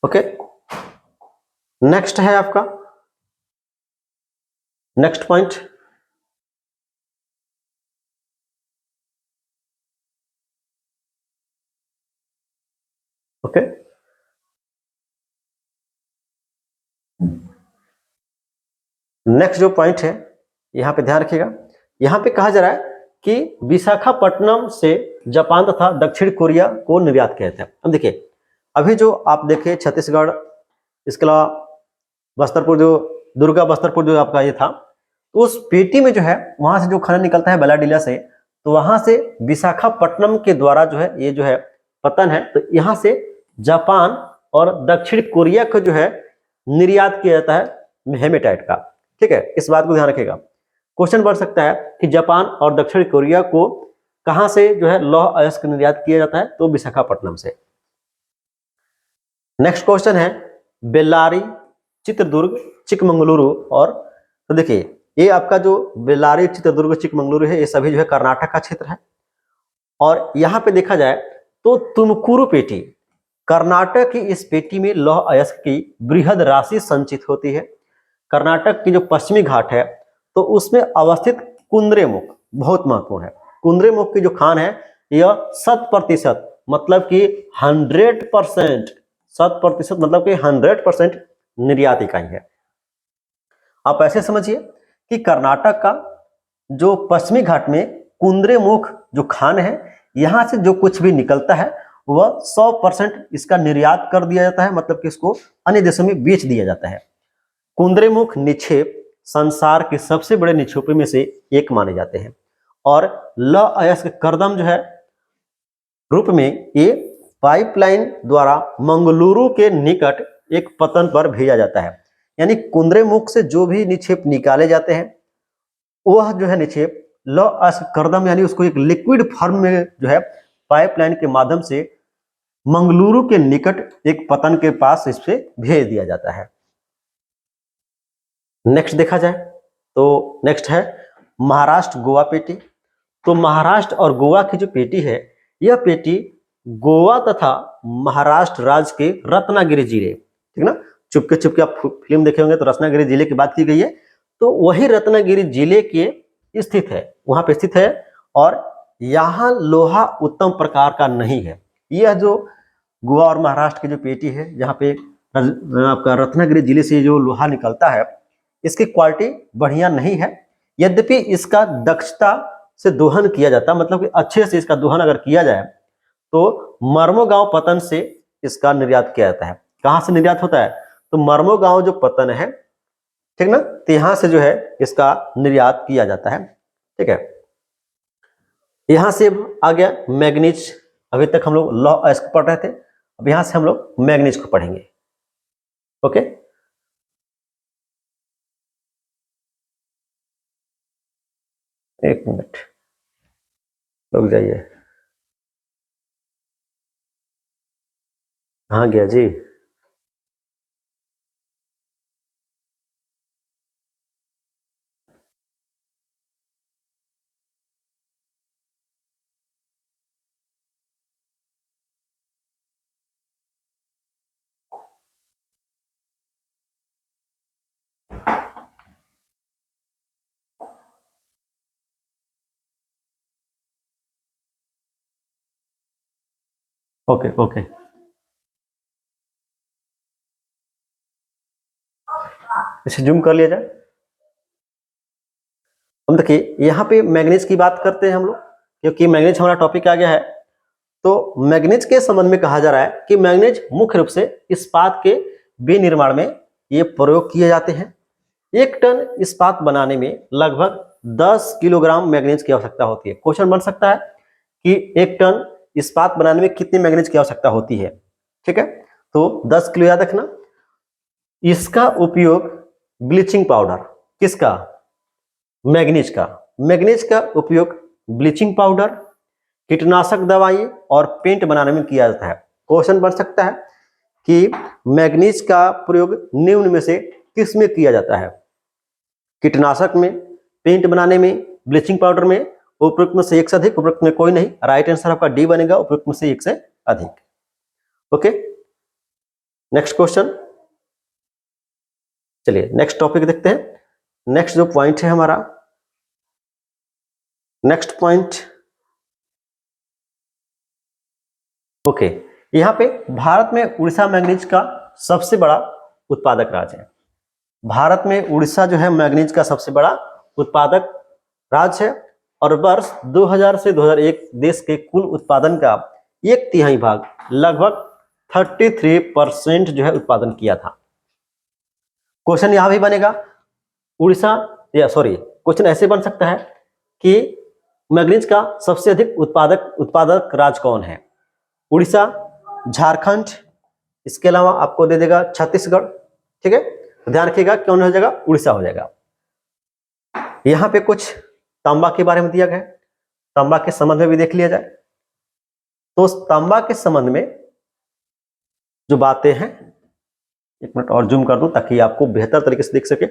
ओके, नेक्स्ट है आपका नेक्स्ट पॉइंट, ओके। नेक्स्ट जो पॉइंट है यहां पे ध्यान रखिएगा, यहां पे कहा जा रहा है कि विशाखापट्टनम से जापान तथा दक्षिण कोरिया को निर्यात किया जाता है। अब देखिए अभी जो आप देखे छत्तीसगढ़, इसके अलावा बस्तरपुर, जो दुर्गा बस्तरपुर जो आपका ये था, तो उस पेटी में जो है वहां से जो खनन निकलता है बैलाडीला से, तो वहां से विशाखापट्टनम के द्वारा जो है ये जो है पतन है, तो यहाँ से जापान और दक्षिण कोरिया को जो है निर्यात किया जाता है हेमेटाइट का। ठीक है, इस बात को ध्यान रखिएगा। क्वेश्चन बढ़ सकता है कि जापान और दक्षिण कोरिया को कहां से जो है लौह अयस्क निर्यात किया जाता है, तो विशाखापट्टनम से। नेक्स्ट क्वेश्चन है बेल्लारी, चित्रदुर्ग, चिकमंगलुरु और, तो देखिए ये आपका जो बेल्लारी, चित्रदुर्ग, चिकमंगलुरु है, ये सभी जो है कर्नाटक का क्षेत्र है। और यहां पे देखा जाए तो तुमकुरु पेटी, कर्नाटक की इस पेटी में लौह अयस्क की बृहद राशि संचित होती है। कर्नाटक की जो पश्चिमी घाट है तो उसमें अवस्थित कुंद्रेमुख बहुत महत्वपूर्ण है। कुंद्रेमुख की जो खान है यह 100% मतलब कि 100%, 100% मतलब कि 100% निर्यात इकाई है। आप ऐसे समझिए कि कर्नाटक का जो पश्चिमी घाट में कुंद्रेमुख जो खान है, यहां से जो कुछ भी निकलता है वह 100% इसका निर्यात कर दिया जाता है, मतलब कि इसको अन्य देशों में बेच दिया जाता है। कुंद्रेमुख निक्षेप संसार के सबसे बड़े निक्षेपों में से एक माने जाते हैं और लौह अयस्क करदम जो है रूप में ये पाइपलाइन द्वारा मंगलुरु के निकट एक पतन पर भेजा जाता है। यानी कुंद्रेमुख से जो भी निक्षेप निकाले जाते हैं वह जो है निक्षेप लौह अयस्क करदम यानी उसको एक लिक्विड फॉर्म में जो है पाइपलाइन के माध्यम से मंगलुरु के निकट एक पतन के पास इससे भेज दिया जाता है। नेक्स्ट देखा जाए तो नेक्स्ट है महाराष्ट्र गोवा पेटी। तो महाराष्ट्र और गोवा की जो पेटी है, यह पेटी गोवा तथा महाराष्ट्र राज्य के रत्नागिरी जिले, ठीक ना, चुपके चुपके आप फिल्म देखे होंगे तो रत्नागिरी जिले की बात की गई है, तो वही रत्नागिरी जिले के स्थित है, वहां पे स्थित है। और यहाँ लोहा उत्तम प्रकार का नहीं है। यह जो गोवा और महाराष्ट्र की जो पेटी है, जहाँ पे आपका रत्नागिरी जिले से जो लोहा निकलता है, इसकी क्वालिटी बढ़िया नहीं है। यद्यपि इसका दक्षता से दोहन किया जाता है, मतलब कि अच्छे से इसका दोहन अगर किया जाए तो मर्मोगांव पतन से इसका निर्यात किया जाता है। कहां से निर्यात होता है? तो मर्मोगांव जो पतन है, ठीक ना, तो यहां से जो है इसका निर्यात किया जाता है। ठीक है, यहां से आ गया मैग्नीज। अभी तक हम लोग लौह अयस्क पढ़ रहे थे, अब यहां से हम लोग मैग्नीज को पढ़ेंगे। ओके, एक मिनट रुक जाइए। कहाँ गया जी? ओके ओके, इसे जूम कर लिया जाए। हम देखिए यहाँ पे मैग्नीज की बात करते हैं हम लोग, क्योंकि मैग्नीज हमारा टॉपिक आ गया है। तो मैग्नीज के संबंध में कहा जा रहा है कि मैग्नीज मुख्य रूप से इस्पात के विनिर्माण में ये प्रयोग किए जाते हैं। 1 टन इस्पात बनाने में लगभग 10 किलोग्राम मैग्नीज की आवश्यकता होती है। क्वेश्चन बन सकता है कि 1 टन इस्पात बनाने में कितने मैग्नीज की आवश्यकता होती है। ठीक है, तो 10 किलो याद रखना। इसका उपयोग ब्लीचिंग पाउडर, किसका? मैग्नीज का। मैग्नीज का उपयोग ब्लीचिंग पाउडर, कीटनाशक दवाई और पेंट बनाने में किया जाता है। क्वेश्चन बन सकता है कि मैग्नीज का प्रयोग निम्न में से किस में किया जाता है? कीटनाशक में, पेंट बनाने में, ब्लीचिंग पाउडर में, उपयुक्त में से एक से अधिक, उपयुक्त में कोई नहीं। राइट आंसर आपका डी बनेगा, उपयुक्त में से एक से अधिक। Okay, next question. चलिए नेक्स्ट टॉपिक देखते हैं। नेक्स्ट जो पॉइंट है हमारा, नेक्स्ट पॉइंट, ओके, यहाँ पे भारत में उड़ीसा मैग्नीज का सबसे बड़ा उत्पादक राज्य है। भारत में उड़ीसा जो है मैग्नीज का सबसे बड़ा उत्पादक राज्य है और वर्ष 2000 से 2001 देश के कुल उत्पादन का 1/3 भाग, लगभग 33% जो है उत्पादन किया था। क्वेश्चन यहां भी बनेगा, उड़ीसा या सॉरी क्वेश्चन ऐसे बन सकता है कि मैग्नीज का सबसे अधिक उत्पादक राज्य कौन है? उड़ीसा, झारखंड, इसके अलावा आपको दे देगा छत्तीसगढ़। ठीक है, तो ध्यान रखिएगा कौन हो जाएगा, उड़ीसा हो जाएगा। यहां पे कुछ तांबा के बारे में दिया गया है, तांबा के संबंध में भी देख लिया जाए। तो तांबा के संबंध में जो बातें हैं, एक मिनट और जूम कर दूं ताकि आपको बेहतर तरीके से दिख सके।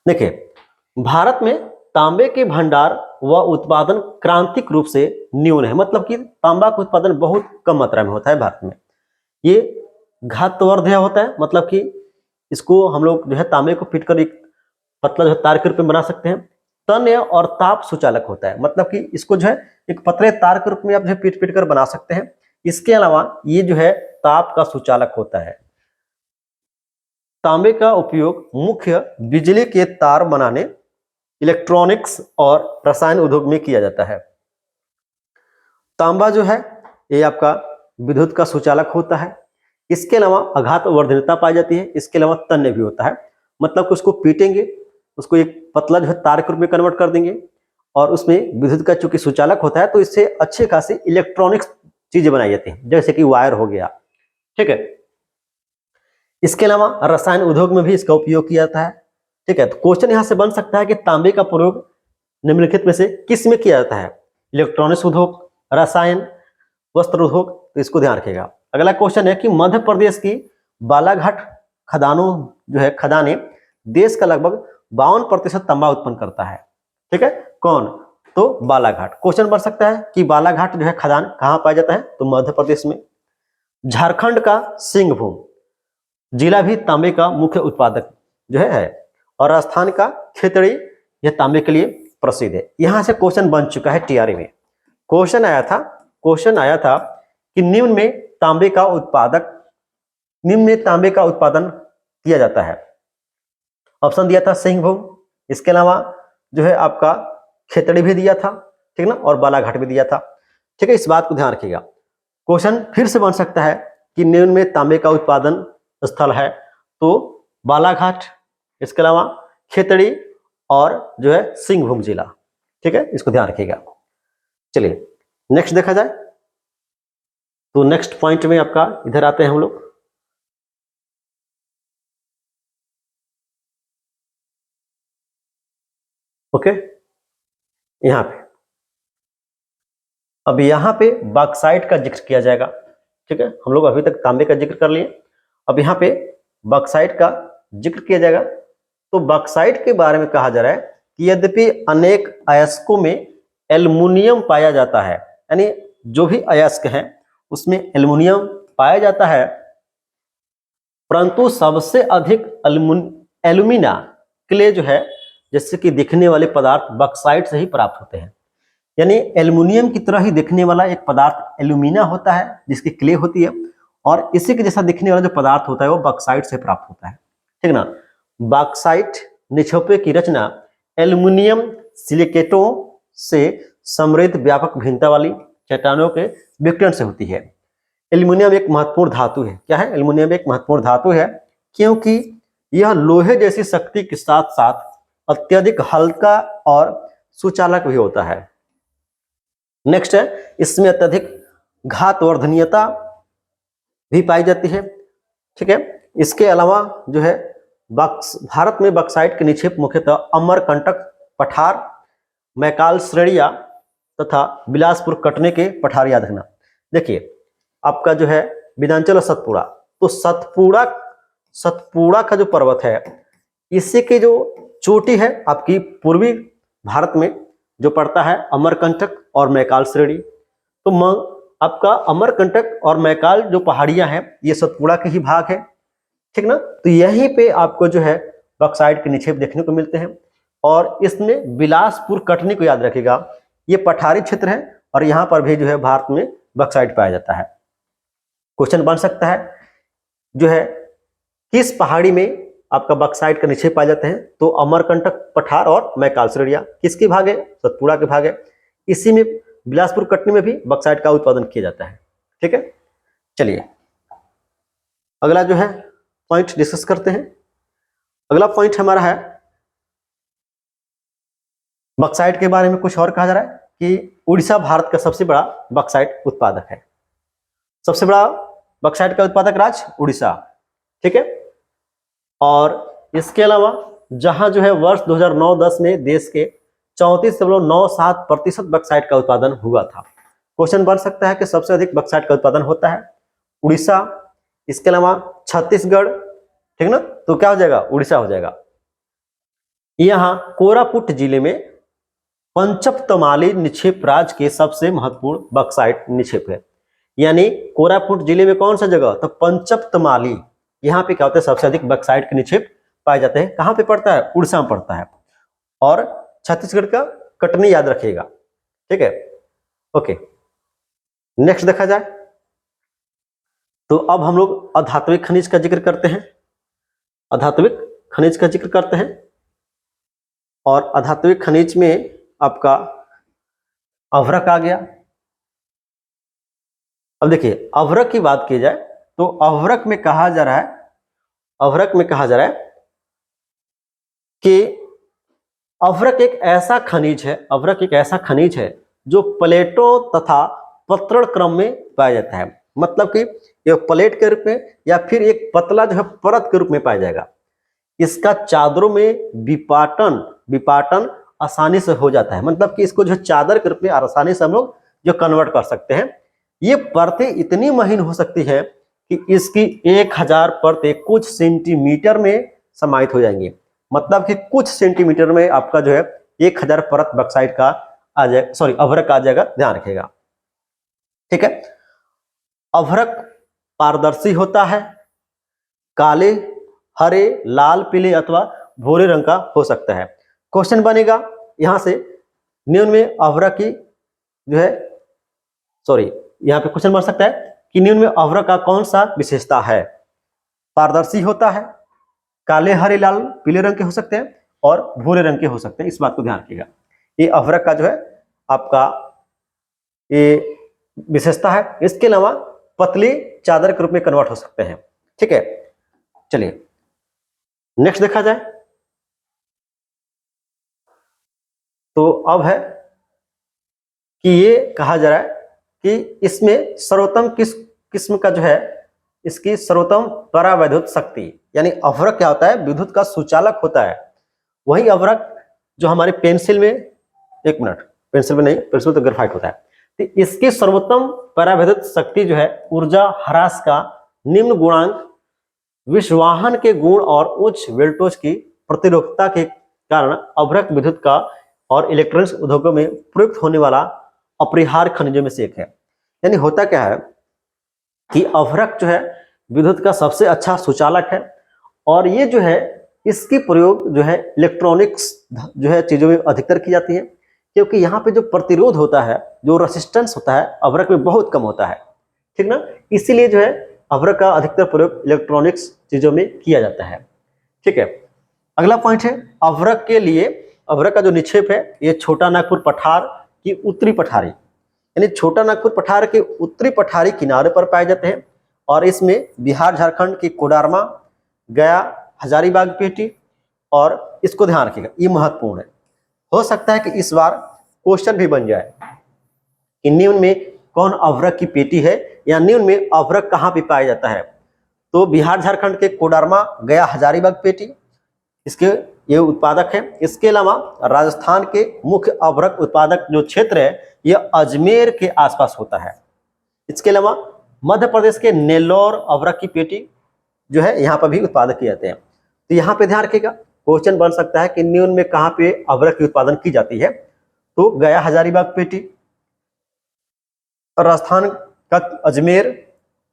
देखिए, भारत में तांबे के भंडार व उत्पादन क्रांतिक रूप से न्यून है, मतलब कि तांबा का उत्पादन बहुत कम मात्रा में होता है भारत में। ये घातवर्धय होता है, मतलब कि इसको हम लोग जो है तांबे को पीटकर एक पतला जो है तार के रूप में बना सकते हैं। तन्य और ताप सुचालक होता है, मतलब कि इसको जो है एक पतले तार के रूप में आप जो है पीट कर बना सकते हैं। इसके अलावा ये जो है ताप का सुचालक होता है। तांबे का उपयोग मुख्य बिजली के तार बनाने, इलेक्ट्रॉनिक्स और रसायन उद्योग में किया जाता है। तांबा जो है ये आपका विद्युत का सुचालक होता है। इसके अलावा आघातवर्धनता पाई जाती है। इसके अलावा तन्य भी होता है, मतलब कि उसको पीटेंगे, उसको एक पतला जो है तार के रूप में कन्वर्ट कर देंगे और उसमें विद्युत का चूंकि सुचालक होता है तो इससे अच्छे खासी इलेक्ट्रॉनिक्स चीजें बनाई जाती हैं, जैसे कि वायर हो गया। ठीक है, इसके अलावा रसायन उद्योग में भी इसका उपयोग किया जाता है। ठीक है, तो क्वेश्चन यहां से बन सकता है कि तांबे का प्रयोग निम्नलिखित में से किस में किया जाता है? इलेक्ट्रॉनिक्स उद्योग, रसायन, वस्त्र उद्योग। तो इसको ध्यान रखिएगा। अगला क्वेश्चन है कि मध्य प्रदेश की बालाघाट खदानों जो है खदानें देश का लगभग 52% तांबा उत्पन्न करता है। ठीक है, कौन? तो बालाघाट। क्वेश्चन बन सकता है कि बालाघाट जो है खदान कहां पाया जाता है? तो मध्य प्रदेश में। झारखंड का सिंहभूम जिला भी तांबे का मुख्य उत्पादक जो है और राजस्थान का खेतड़ी यह तांबे के लिए प्रसिद्ध है। यहां से क्वेश्चन बन चुका है टीआरई में। क्वेश्चन आया था कि निम्न में तांबे का उत्पादन किया जाता है। ऑप्शन दिया था सिंहभूम, इसके अलावा जो है आपका खेतड़ी भी दिया था, ठीक ना, और बालाघाट भी दिया था। ठीक है, इस बात को ध्यान रखिएगा। क्वेश्चन फिर से बन सकता है कि निम्न में तांबे का उत्पादन स्थल है, तो बालाघाट, इसके अलावा खेतड़ी और जो है सिंहभूम जिला। ठीक है, इसको ध्यान रखिएगा। चलिए नेक्स्ट देखा जाए। तो नेक्स्ट पॉइंट में आपका इधर आते हैं हम लोग। ओके, यहां पे अब यहां पे बॉक्साइट का जिक्र किया जाएगा। ठीक है, हम लोग अभी तक तांबे का जिक्र कर लिए, अब यहाँ पे बॉक्साइट का जिक्र किया जाएगा। तो बॉक्साइट के बारे में कहा जा रहा है कि यद्यपि अनेक अयस्कों में एल्युमिनियम पाया जाता है, यानी जो भी अयस्क हैं उसमें एल्युमिनियम पाया जाता है, परंतु सबसे अधिक एल्यूमिना क्ले जो है, जैसे कि दिखने वाले पदार्थ बॉक्साइट से ही प्राप्त होते हैं। यानी एल्युमिनियम की तरह ही दिखने वाला एक पदार्थ एल्यूमिना होता है, जिसकी क्ले होती है, और इसी के जैसा दिखने वाला जो पदार्थ होता है वो बॉक्साइट से प्राप्त होता है। ठीक ना। बॉक्साइट निक्षेपों की रचना एल्युमिनियम सिलिकेटों से समृद्ध व्यापक भिन्नता वाली चट्टानों के विकिरण से होती है। एल्युमिनियम एक महत्वपूर्ण धातु है। क्या है? एल्युमिनियम एक महत्वपूर्ण धातु है क्योंकि यह लोहे जैसी शक्ति के साथ साथ अत्यधिक हल्का और सुचालक भी होता है। नेक्स्ट है, इसमें अत्यधिक घातवर्धनीयता भी पाई जाती है। ठीक है, इसके अलावा जो है भारत में बॉक्साइट के निक्षेप मुख्यतः अमरकंटक पठार, मैकाल श्रेणियां तथा बिलासपुर कटने के पठार याद रखना। देखिए आपका जो है विंध्याचल और सतपुड़ा, तो सतपुड़ा का जो पर्वत है इसी की जो चोटी है आपकी पूर्वी भारत में जो पड़ता है अमरकंटक और मैकाल श्रेणी। तो आपका अमरकंटक और मैकाल जो पहाड़ियां हैं ये सतपुड़ा के ही भाग है। ठीक ना। तो यहीं पे आपको जो है बॉक्साइट के निक्षेप देखने को मिलते हैं और इसमें बिलासपुर कटनी को याद रखिएगा, ये पठारी क्षेत्र है और यहाँ पर भी जो है भारत में बॉक्साइट पाया जाता है। क्वेश्चन बन सकता है जो है किस पहाड़ी में आपका बॉक्साइट का निक्षेप पाए जाते हैं? तो अमरकंटक पठार और मैकाल श्रेणियां किसके भाग है? सतपुड़ा के भाग है। इसी में बिलासपुर कटनी में भी बॉक्साइट का उत्पादन किया जाता है। ठीक है, चलिए अगला जो है पॉइंट डिस्कस करते हैं। अगला पॉइंट हमारा है बक्साइट के बारे में कुछ और कहा जा रहा है कि उड़ीसा भारत का सबसे बड़ा बक्साइट उत्पादक है। सबसे बड़ा बक्साइट का उत्पादक राज्य उड़ीसा, ठीक है। और इसके अलावा जहां जो है वर्ष 2009-10 में देश के 34.97% बक्साइट का उत्पादन हुआ था। क्वेश्चन बन सकता है कि सबसे अधिक बक्साइट का उत्पादन होता है उड़ीसा, इसके अलावा छत्तीसगढ़, ठीक ना, तो क्या हो जाएगा, उड़ीसा हो जाएगा। यहां कोरापुट जिले में पंचपतमाली निक्षेप राज्य के सबसे महत्वपूर्ण बक्साइट निक्षेप है। यानी कोरापुट जिले में कौन सा जगह, तो पंचपतमाली, यहाँ पे क्या होता है सबसे अधिक बक्साइट के निक्षेप पाए जाते हैं। कहां पे पड़ता है, उड़ीसा में पड़ता है। और छत्तीसगढ़ का कटनी याद रखिएगा, ठीक है। ओके, नेक्स्ट देखा जाए तो अब हम लोग अधात्विक खनिज का जिक्र करते हैं। अधात्विक खनिज का जिक्र करते हैं और अधात्विक खनिज में आपका अभ्रक आ गया। अब देखिए अभ्रक की बात की जाए तो अभ्रक में कहा जा रहा है, अभ्रक में कहा जा रहा है कि अभ्रक एक ऐसा खनिज है, अभ्रक एक ऐसा खनिज है जो प्लेटों तथा पत्रण क्रम में पाया जाता है। मतलब कि ये प्लेट के रूप में या फिर एक पतला जो है परत के रूप में पाया जाएगा। इसका चादरों में विपाटन आसानी से हो जाता है। मतलब कि इसको जो चादर के रूप में आसानी से हम लोग जो कन्वर्ट कर सकते हैं। ये परतें इतनी महीन हो सकती है कि इसकी 1000 परतें कुछ सेंटीमीटर में समाहित हो जाएंगी। मतलब कि कुछ सेंटीमीटर में आपका जो है 1000 परत बक्साइट का आ जाए, सॉरी अभ्रक आ जाएगा, ध्यान रखिएगा, ठीक है। अभ्रक पारदर्शी होता है, काले, हरे, लाल, पीले अथवा भूरे रंग का हो सकता है। क्वेश्चन बनेगा यहां से निम्न में अभ्रक की जो है, सॉरी यहां पे क्वेश्चन बन सकता है कि निम्न में अभ्रक का कौन सा विशेषता है। पारदर्शी होता है, काले, हरे, लाल, पीले रंग के हो सकते हैं और भूरे रंग के हो सकते हैं। इस बात को ध्यान रखिएगा। ये अभ्रक का जो है आपका ये विशेषता है। इसके अलावा पतली चादर के रूप में कन्वर्ट हो सकते हैं, ठीक है। चलिए नेक्स्ट देखा जाए तो अब है कि ये कहा जा रहा है कि इसमें सर्वोत्तम किस किस्म का जो है, इसकी सर्वोत्तम परावैद्युत शक्ति, यानी अभ्रक क्या होता है, विद्युत का सुचालक होता है। वही अभ्रक जो हमारे पेंसिल में, एक मिनट, पेंसिल में नहीं, पेंसिल तो ग्रेफाइट होता है, तो इसकी सर्वोत्तम परावैद्युत शक्ति जो है ऊर्जा ह्रास का निम्न गुणांक, विश्वाहन के गुण और उच्च वोल्टेज की प्रतिरोधकता के कारण अभ्रक विद्युत का और इलेक्ट्रॉनिक्स उद्योगों में प्रयुक्त होने वाला अपरिहार्य खनिजों में से एक है। यानी होता क्या है कि अभ्रक जो है विद्युत का सबसे अच्छा सुचालक है और ये जो है इसकी प्रयोग जो है इलेक्ट्रॉनिक्स जो है चीजों में अधिकतर की जाती है, क्योंकि यहाँ पे जो प्रतिरोध होता है, जो रेसिस्टेंस होता है अभ्रक में बहुत कम होता है, ठीक ना। इसीलिए जो है अभ्रक का अधिकतर प्रयोग इलेक्ट्रॉनिक्स चीजों में किया जाता है, ठीक है। अगला पॉइंट है अभ्रक के लिए, अभ्रक का जो निक्षेप है ये छोटा नागपुर पठार की उत्तरी पठारी, यानी छोटा नागपुर पठार के उत्तरी पठारी किनारे पर पाए जाते हैं और इसमें बिहार झारखंड की कोडरमा, गया, हजारीबाग पेटी, और इसको ध्यान रखिएगा ये महत्वपूर्ण है। हो सकता है कि इस बार क्वेश्चन भी बन जाए कि निम्न में कौन अभ्रक की पेटी है या निम्न में अभ्रक कहाँ पे पाया जाता है। तो बिहार झारखंड के कोडरमा, गया, हजारीबाग पेटी इसके ये उत्पादक है। इसके अलावा राजस्थान के मुख्य अभ्रक उत्पादक जो क्षेत्र है ये अजमेर के आसपास होता है। इसके अलावा मध्य प्रदेश के नेल्लौर अभ्रक की पेटी जो है यहाँ पर भी उत्पादक किए जाते हैं। तो यहाँ पे ध्यान रखिएगा, क्वेश्चन बन सकता है कि निम्न में कहाँ पे अभ्रक की उत्पादन की जाती है। तो गया हजारीबाग पेटी, राजस्थान का अजमेर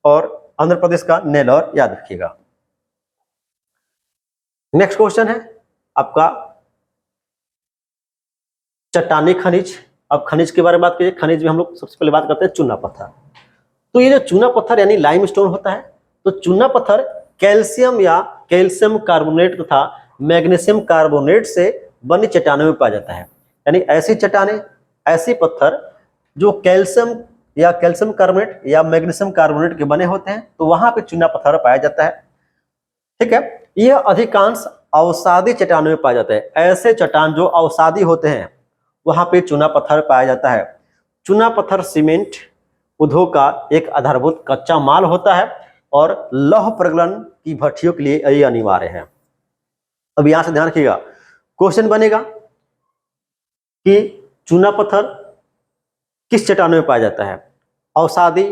और आंध्र प्रदेश का नेल्लौर, याद रखिएगा। नेक्स्ट क्वेश्चन है आपका चट्टानी खनिज। अब खनिज के बारे में बात करिए। खनिज में हम लोग सबसे पहले बात करते हैं चूना पत्थर। तो ये जो चूना पत्थर यानी लाइमस्टोन होता है, तो चूना पत्थर कैल्शियम या कैल्शियम कार्बोनेट तथा मैग्नीशियम कार्बोनेट से बनी चट्टानों में पाया जाता है। यानी ऐसी चट्टानें, ऐसी पत्थर जो कैल्शियम या कैल्शियम कार्बोनेट या मैग्नीशियम कार्बोनेट के बने होते हैं, तो वहां पे चूना पत्थर पाया जाता है। ठीक है, यह अधिकांश अवसादी चट्टानों में पाया जाता है। ऐसे चट्टान जो अवसादी होते हैं वहां पे चूना पत्थर पाया जाता है। चूना पत्थर सीमेंट उद्योग का एक आधारभूत कच्चा माल होता है और लौह प्रगलन की भट्टियों के लिए यह अनिवार्य है। अब यहां से ध्यान रखिएगा, क्वेश्चन बनेगा कि चूना पत्थर किस चट्टानों में पाया जाता है, अवसादी,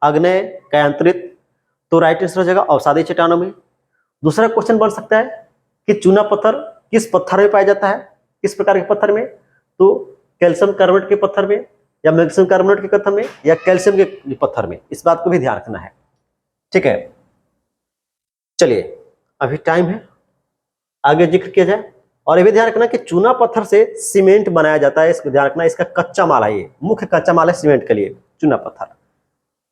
आग्नेय, कायांतरित। तो राइट आंसर हो जाएगा अवसादी चट्टानों में। दूसरा क्वेश्चन बन सकता है कि चूना पत्थर किस पत्थर में पाया जाता है, किस प्रकार के पत्थर में, तो कैल्शियम कार्बोनेट के पत्थर में या मैग्नीशियम कार्बोनेट के पत्थर में या कैल्शियम के पत्थर में। इस बात को भी ध्यान रखना है। ठीक है, चलिए अभी टाइम है, आगे जिक्र किया जाए। और ये भी ध्यान रखना कि चूना पत्थर से सीमेंट बनाया जाता है, इसको ध्यान रखना, इसका कच्चा माल है, ये मुख्य कच्चा माल है सीमेंट के लिए चूना पत्थर।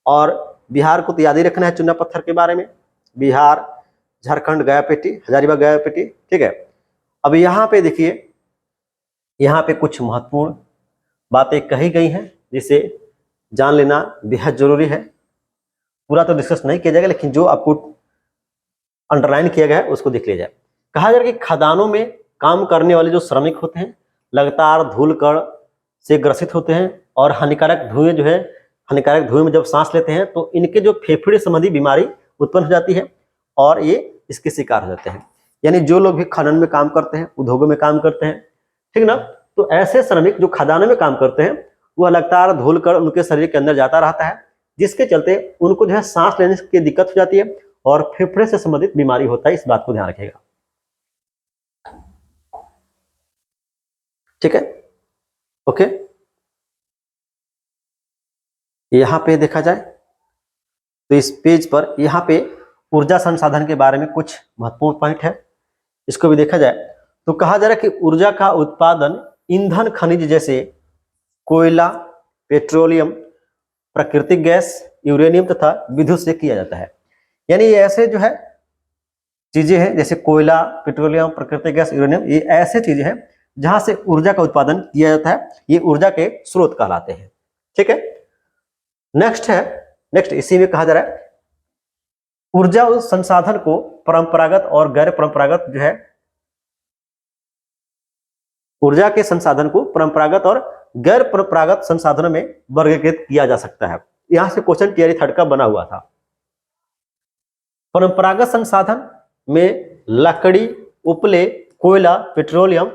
और बिहार को तो याद ही रखना है चूना पत्थर के बारे में, बिहार, झारखंड, गयापेटी, हजारीबाग गयापेटी। ठीक है, अब यहाँ पे देखिए, यहाँ पे कुछ महत्वपूर्ण बातें कही गई हैं जिसे जान लेना बेहद जरूरी है। पूरा तो डिस्कस नहीं किया जाएगा, लेकिन जो आपको अंडरलाइन किया गया है उसको देख लिया जाए। कहा जा रहा है कि खदानों में काम करने वाले जो श्रमिक होते हैं लगातार धूल कण से ग्रसित होते हैं और हानिकारक धुएं जो है, हानिकारक धुएं में जब सांस लेते हैं तो इनके जो फेफड़े संबंधी बीमारी उत्पन्न हो जाती है और ये इसके शिकार हो जाते हैं। यानी जो लोग भी खनन में काम करते हैं, उद्योगों में काम करते हैं, ठीक ना, तो ऐसे श्रमिक जो खदानों में काम करते हैं वह लगातार धूल कण उनके शरीर के अंदर जाता रहता है, जिसके चलते उनको जो है सांस लेने की दिक्कत हो जाती है और फेफड़े से संबंधित बीमारी होता है। इस बात को ध्यान रखिएगा। ठीक है, ओके। यहां पे देखा जाए तो इस पेज पर यहां पे ऊर्जा संसाधन के बारे में कुछ महत्वपूर्ण पॉइंट है, इसको भी देखा जाए तो कहा जा रहा है कि ऊर्जा का उत्पादन ईंधन खनिज जैसे कोयला, पेट्रोलियम, प्राकृतिक गैस, यूरेनियम तथा विद्युत से किया जाता है। यानी ये ऐसे जो है चीजें हैं जैसे कोयला, पेट्रोलियम, प्राकृतिक गैस, यूरेनियम, ये ऐसे चीजें हैं जहां से ऊर्जा का उत्पादन किया जाता है, ये ऊर्जा के स्रोत कहलाते हैं। ठीक है, नेक्स्ट इसी में कहा जा रहा है ऊर्जा उस संसाधन को परंपरागत और गैर परंपरागत जो है, ऊर्जा के संसाधन को परंपरागत और गैर परंपरागत संसाधनों में वर्गीकृत किया जा सकता है। यहां से क्वेश्चन टीआरई थर्ड का बना हुआ था। परंपरागत संसाधन में लकड़ी, उपले, कोयला, पेट्रोलियम,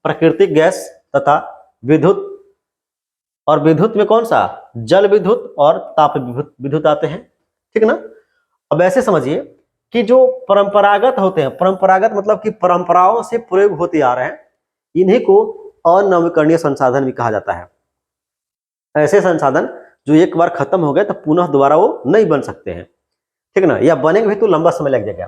प्राकृतिक गैस तथा विद्युत, और विद्युत में कौन सा, जल विद्युत और ताप विद्युत आते हैं। ठीक ना, अब ऐसे समझिए कि जो परंपरागत होते हैं, परंपरागत मतलब कि परंपराओं से प्रयोग होते आ रहे हैं, इन्हीं को अनवीकरणीय संसाधन भी कहा जाता है। ऐसे संसाधन जो एक बार खत्म हो गए तो पुनः दोबारा वो नहीं बन सकते हैं, ठीक ना, या बनेंगे भी तो लंबा समय लग जाएगा।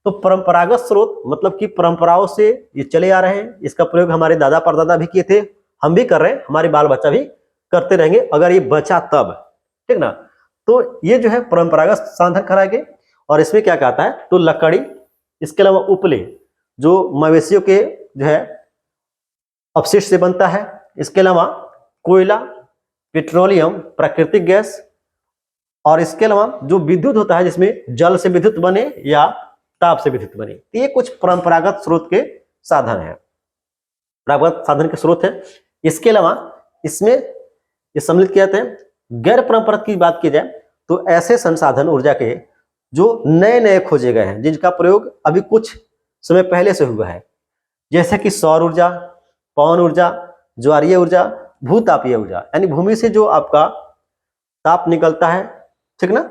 तो परंपरागत स्रोत मतलब कि परंपराओं से ये चले आ रहे हैं, इसका प्रयोग हमारे दादा परदादा भी किए थे, हम भी कर रहे हैं, हमारे बाल बच्चा भी करते रहेंगे अगर ये बचा तब, ठीक ना। तो ये जो है परंपरागत साधन कराएंगे। और इसमें क्या कहता है, तो लकड़ी, इसके अलावा उपले जो मवेशियों के जो है अपशिष्ट से बनता है, इसके अलावा कोयला, पेट्रोलियम, प्राकृतिक गैस, और इसके अलावा जो विद्युत होता है जिसमें जल से विद्युत बने या ताप से विद्युत बने, तो ये कुछ परंपरागत स्रोत के साधन है, परंपरागत साधन के स्रोत है। इसके अलावा इसमें ये सम्मिलित किया जाते हैं। गैर परंपरागत की बात की जाए तो ऐसे संसाधन ऊर्जा के जो नए नए खोजे गए हैं, जिनका प्रयोग अभी कुछ समय पहले से हुआ है, जैसे कि सौर ऊर्जा, पवन ऊर्जा, ज्वारीय ऊर्जा, भूतापीय ऊर्जा, यानी भूमि से जो आपका ताप निकलता है, ठीक ना,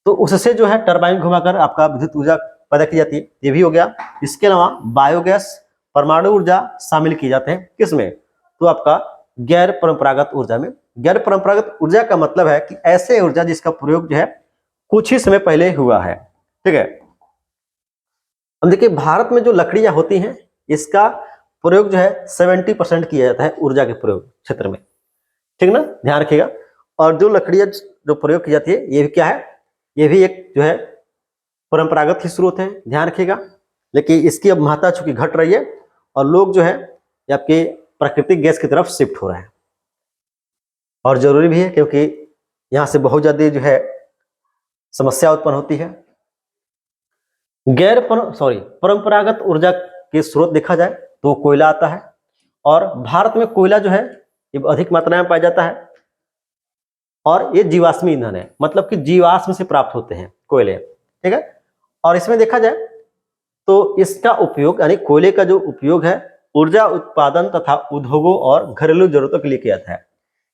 तो उससे जो है टरबाइन घुमाकर आपका विद्युत ऊर्जा पैदा की जाती है, ये भी हो गया। इसके अलावा बायोगैस, परमाणु ऊर्जा शामिल किए जाते हैं, किसमें, तो आपका गैर परंपरागत ऊर्जा में। गैर परंपरागत ऊर्जा का मतलब है कि ऐसे ऊर्जा जिसका प्रयोग जो है कुछ ही समय पहले हुआ है, ठीक है। अब देखिए भारत में जो लकड़ियां होती हैं इसका प्रयोग जो है 70% किया जाता है ऊर्जा के प्रयोग क्षेत्र में, ठीक ना, ध्यान रखिएगा। और जो लकड़ियां जो प्रयोग की जाती है ये भी क्या है, ये भी एक जो है परंपरागत ही स्रोत है, ध्यान रखिएगा। लेकिन इसकी अब महत्ता चूंकि घट रही है और लोग जो है आपके प्राकृतिक गैस की तरफ शिफ्ट हो रहे हैं, और जरूरी भी है क्योंकि यहाँ से बहुत ज्यादा जो है समस्या उत्पन्न होती है। परंपरागत ऊर्जा के स्रोत देखा जाए तो कोयला आता है, और भारत में कोयला जो है ये अधिक मात्रा में पाया जाता है, और ये जीवाश्मी ईंधन है, मतलब कि जीवाश्म से प्राप्त होते हैं कोयले, ठीक है। और इसमें देखा जाए तो इसका उपयोग यानी कोयले का जो उपयोग है ऊर्जा उत्पादन तथा उद्योगों और घरेलू जरूरतों के लिए किया जाता है।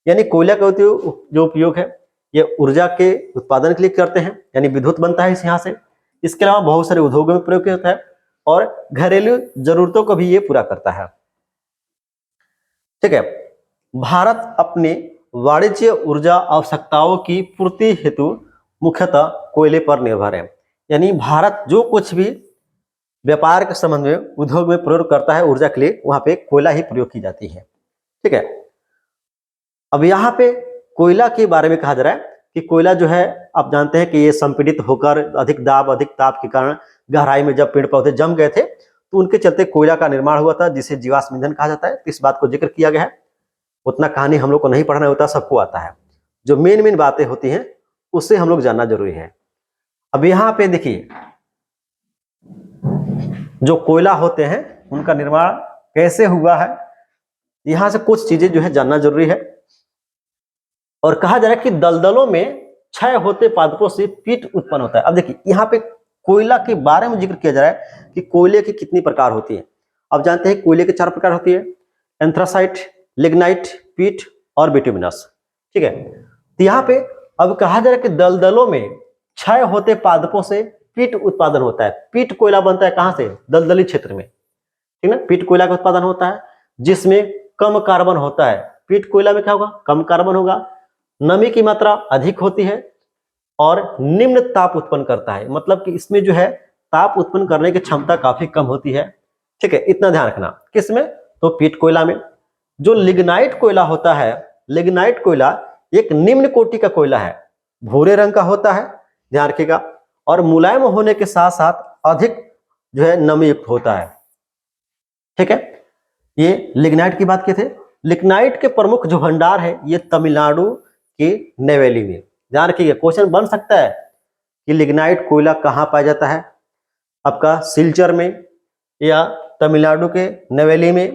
यानी कोयला का जो उपयोग है ये ऊर्जा के उत्पादन के लिए करते हैं, यानी विद्युत बनता है यहाँ से। इसके अलावा बहुत सारे उद्योगों में प्रयोग किया जाता है और घरेलू जरूरतों को भी ये पूरा करता है, ठीक है। भारत अपने वाणिज्य ऊर्जा आवश्यकताओं की पूर्ति हेतु मुख्यतः कोयले पर निर्भर है। यानी भारत जो कुछ भी व्यापार के संबंध में उद्योग में प्रयोग करता है ऊर्जा के लिए, वहां पे कोयला ही प्रयोग की जाती है, ठीक है। अब यहाँ पे कोयला के बारे में कहा जा रहा है कि कोयला जो है आप जानते हैं कि ये संपीड़ित होकर अधिक ताप के कारण गहराई में जब पेड़ पौधे जम गए थे तो उनके चलते कोयला का निर्माण हुआ था, जिसे जीवाश्म ईंधन कहा जाता है। तो इस बात को जिक्र किया गया है। उतना कहानी हम लोग को नहीं पढ़ना होता, सबको आता है। जो मेन बातें होती हैं उससे हम लोग जानना जरूरी है। अब यहाँ पे देखिए जो कोयला होते हैं उनका निर्माण कैसे हुआ है, यहां से कुछ चीजें जो है जानना जरूरी है। और कहा जा रहा है कि दलदलों में क्षय होते पादपों से पीट उत्पन्न होता है। अब देखिए यहाँ पे कोयला के बारे में जिक्र किया जा रहा है कि कोयले की कितनी प्रकार होती है। अब जानते हैं कोयले के 4 प्रकार होती है, एंथ्रासाइट, लिग्नाइट, पीट और बिटुमिनस, ठीक है। तो यहाँ पे अब कहा जा रहा है कि दलदलों में क्षय होते पादपों से पीट उत्पादन होता है। पीट कोयला बनता है कहां से? दलदली क्षेत्र में, ठीक ना। पीट कोयला का उत्पादन होता है जिसमें कम कार्बन होता है। पीट कोयला में क्या होगा? कम कार्बन होगा, नमी की मात्रा अधिक होती है और निम्न ताप उत्पन्न करता है। मतलब कि इसमें जो है ताप उत्पन्न करने की क्षमता काफी कम होती है, ठीक है। इतना ध्यान रखना। किसमें? तो पीट कोयला में। जो लिग्नाइट कोयला होता है, लिग्नाइट कोयला एक निम्न कोटि का कोयला है, भूरे रंग का होता है, ध्यान रखिएगा, और मुलायम होने के साथ साथ अधिक जो है नमी युक्त होता है, ठीक है। ये लिग्नाइट की बात किए थे। लिग्नाइट के प्रमुख जो भंडार है ये तमिलनाडु के नेवेली में। ध्यान रखिएगा, क्वेश्चन बन सकता है कि लिग्नाइट कोयला कहाँ पाया जाता है, आपका सिलचर में या तमिलनाडु के नेवेली में,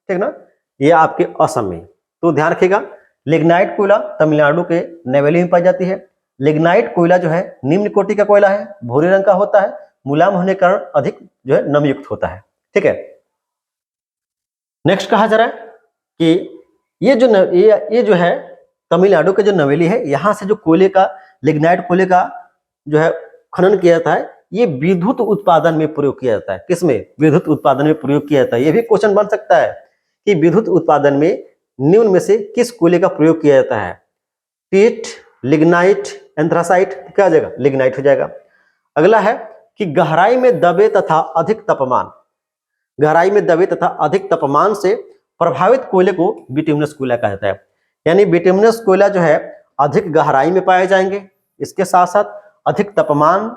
ठीक ना, या आपके असम में। तो ध्यान रखिएगा लिग्नाइट कोयला तमिलनाडु के नेवेली में पाई जाती है। लिग्नाइट कोयला जो है निम्न कोटि का कोयला है, भूरे रंग का होता है, मुलायम होने के कारण अधिक जो है नमी युक्त होता है, ठीक है। नेक्स्ट कहा जा रहा है कि ये जो है तमिलनाडु के जो नवेली है, यहाँ से जो कोयले का, लिग्नाइट कोयले का जो है खनन किया जाता है, ये विद्युत उत्पादन में प्रयोग किया जाता है। किसमें? विद्युत उत्पादन में प्रयोग किया जाता है। ये भी क्वेश्चन बन सकता है कि विद्युत उत्पादन में निम्न में से किस कोयले का प्रयोग किया जाता है? पीट, लिग्नाइट, एंथ्रासाइट, क्या हो जाएगा? लिग्नाइट हो जाएगा। अगला है कि गहराई में दबे तथा अधिक तापमान, गहराई में दबे तथा अधिक तापमान से प्रभावित कोयले को बिटुमिनस कोयला कहा जाता है। यानी बिटुमिनस कोयला जो है अधिक गहराई में पाए जाएंगे, इसके साथ साथ अधिक तापमान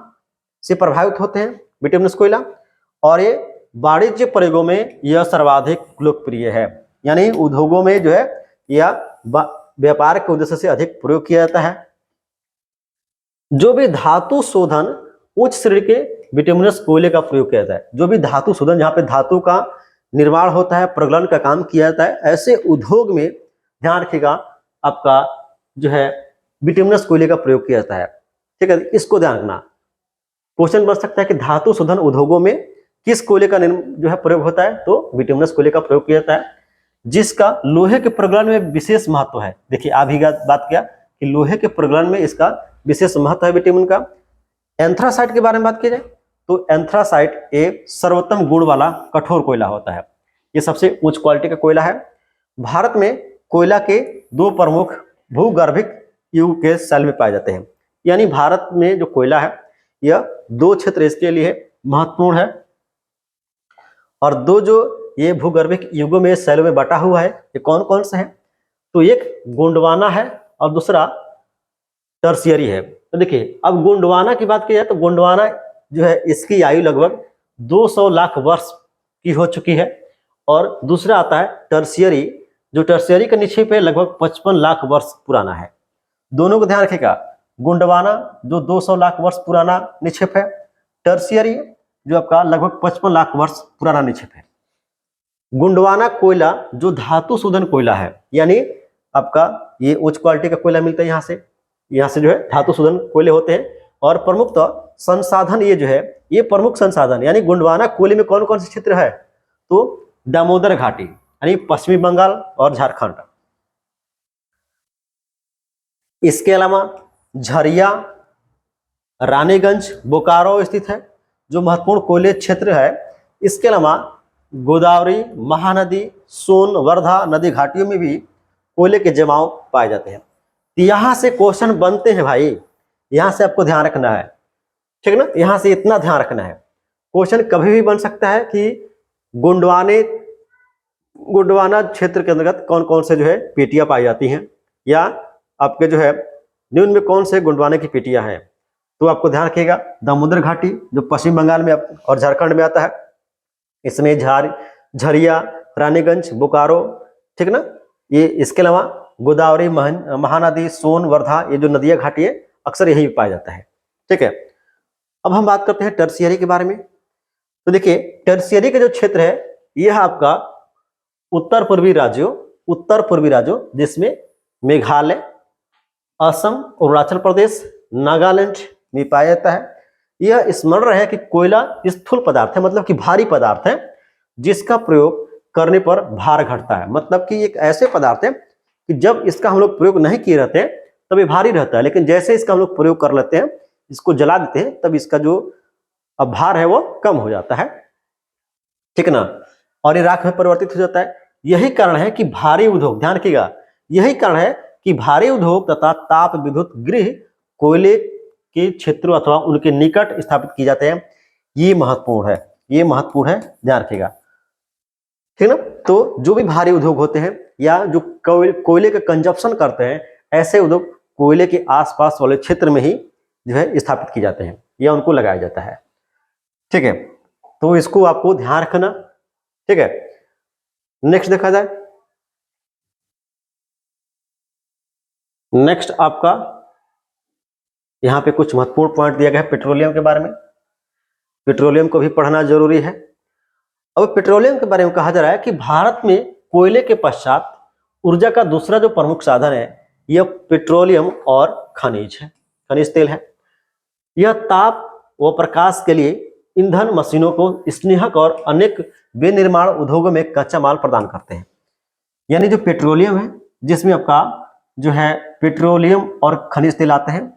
से प्रभावित होते हैं बिटुमिनस कोयला, और ये वाणिज्य प्रयोगों में यह सर्वाधिक लोकप्रिय है। यानी उद्योगों में जो है यह व्यापार के उद्देश्य से अधिक प्रयोग किया जाता है। जो भी धातु शोधन उच्च श्रेणी के बिटुमिनस कोयले का प्रयोग किया जाता है। जो भी धातु शोधन, जहाँ पे धातु का निर्माण होता है, प्रगलन का काम किया जाता है, ऐसे उद्योग में ध्यान रखिएगा आपका जो है बिटुमिनस कोयले का प्रयोग किया जाता है, ठीक है। इसको ध्यान रखना। क्वेश्चन बन सकता है कि धातु शोधन उद्योगों में किस कोयले का जो है प्रयोग होता है? तो बिटुमिनस कोयले का प्रयोग किया जाता है, जिसका लोहे के प्रगलन में विशेष महत्व है। देखिए अभी बात किया कि लोहे के प्रगलन में इसका विशेष महत्व है बिटुमिन का। एंथ्रासाइट के बारे में बात की जाए तो एंथ्रासाइट एक सर्वोत्तम गुण वाला कठोर कोयला होता है। ये सबसे उच्च क्वालिटी का कोयला है। भारत में कोयला के 2 प्रमुख भूगर्भिक युग के शैल में पाए जाते हैं। यानी भारत में जो कोयला है यह 2 क्षेत्र इसके लिए महत्वपूर्ण है, और 2 जो ये भूगर्भिक युगों में शैलों में बटा हुआ है, ये कौन कौन से हैं? तो एक गोंडवाना है और दूसरा टर्शियरी है। तो देखिए अब गोंडवाना की बात की जाए तो गोंडवाना जो है इसकी आयु लगभग 200 लाख वर्ष की हो चुकी है, और दूसरा आता है टर्शियरी, जो टर्शियरी का निक्षेप है लगभग 55 लाख वर्ष पुराना है। दोनों को ध्यान रखिएगा। गोंडवाना जो 200 लाख वर्ष पुराना निक्षेप है, टर्शियरी जो आपका लगभग 55 लाख वर्ष पुराना निक्षेप है। गोंडवाना कोयला जो धातु शोधन कोयला है, यानी आपका ये उच्च क्वालिटी का कोयला मिलता है यहाँ से जो है धातु शोधन कोयले होते हैं। और प्रमुख संसाधन ये जो है, ये प्रमुख संसाधन यानी गोंडवाना कोयले में कौन कौन से क्षेत्र है, तो दामोदर घाटी यानी पश्चिमी बंगाल और झारखंड। इसके अलावा झरिया रानीगंज बोकारो स्थित है जो महत्वपूर्ण कोयले क्षेत्र है। इसके अलावा गोदावरी महानदी सोन वर्धा नदी घाटियों में भी कोयले के जमाव पाए जाते हैं। तो यहां से क्वेश्चन बनते हैं भाई, यहां से आपको ध्यान रखना है, ठीक ना, यहां से इतना ध्यान रखना है। क्वेश्चन कभी भी बन सकता है कि गोंडवाना क्षेत्र के अंतर्गत कौन कौन से जो है पेटियां पाई जाती हैं, या आपके जो है निम्न में कौन से गोंडवाने की पेटियां हैं। तो आपको ध्यान रखिएगा दामोदर घाटी जो पश्चिम बंगाल में और झारखंड में आता है, इसमें झरिया रानीगंज बोकारो, ठीक ना, ये इसके अलावा गोदावरी महानदी सोन वर्धा, ये जो नदियां घाटी है अक्सर यही पाया जाता है, ठीक है। अब हम बात करते हैं टर्शियरी के बारे में। तो देखिए टर्शियरी का जो क्षेत्र है यह आपका उत्तर पूर्वी राज्यों जिसमें मेघालय असम अरुणाचल प्रदेश नागालैंड में पाया जाता है। यह स्मरण रहे कि कोयला स्थूल पदार्थ है, मतलब कि भारी पदार्थ है जिसका प्रयोग करने पर भार घटता है। मतलब कि एक ऐसे पदार्थ है कि जब इसका हम लोग प्रयोग नहीं किए रहते हैं तब ये भारी रहता है, लेकिन जैसे इसका हम लोग प्रयोग कर लेते हैं, इसको जला देते हैं, तब इसका जो अब भार है वो कम हो जाता है, ठीक ना, और ये राख में परिवर्तित हो जाता है। यही कारण है कि भारी उद्योग, ध्यान रखिएगा, यही कारण है कि भारी उद्योग तथा ताप विद्युत गृह कोयले के क्षेत्रों अथवा उनके निकट स्थापित किए जाते हैं। ये महत्वपूर्ण है, ध्यान रखिएगा, ठीक ना। तो जो भी भारी उद्योग होते हैं या जो कोयले का कंजप्शन करते हैं, ऐसे उद्योग कोयले के आसपास वाले क्षेत्र में ही जो है स्थापित किए जाते हैं या उनको लगाया जाता है, ठीक है। तो इसको आपको ध्यान रखना, ठीक है। नेक्स्ट देखा जाए, नेक्स्ट आपका यहां पे कुछ महत्वपूर्ण पॉइंट दिया गया है पेट्रोलियम के बारे में। पेट्रोलियम को भी पढ़ना जरूरी है। अब पेट्रोलियम के बारे में कहा जा रहा है कि भारत में कोयले के पश्चात ऊर्जा का दूसरा जो प्रमुख साधन है यह पेट्रोलियम और खनिज तेल है। यह ताप व प्रकाश के लिए ईंधन मशीनों को स्नेहक और अनेक विनिर्माण उद्योगों में कच्चा माल प्रदान करते हैं। यानी जो पेट्रोलियम है जिसमें आपका जो है पेट्रोलियम और खनिज तेल आते हैं,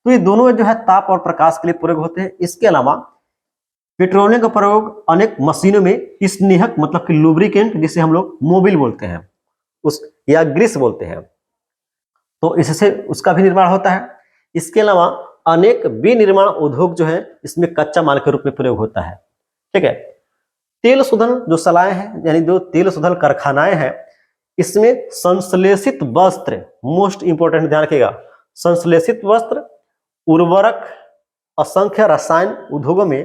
तो ये दोनों जो है ताप और प्रकाश के लिए प्रयोग होते हैं। इसके अलावा पेट्रोलियम का प्रयोग अनेक मशीनों में स्नेहक मतलब कि लुब्रिकेंट, जिसे हम लोग मोबिल बोलते हैं उस या ग्रीस बोलते हैं, तो इससे उसका भी निर्माण होता है। इसके अलावा अनेक विनिर्माण उद्योग जो है इसमें कच्चा माल के रूप में प्रयोग होता है, ठीक है। तेल शोधन जो सलाएं हैं यानी जो तेल शोधन कारखानाएं हैं, इसमें संश्लेषित वस्त्र मोस्ट इंपोर्टेंट, ध्यान रखिएगा, संश्लेषित वस्त्र उर्वरक असंख्य रसायन उद्योगों में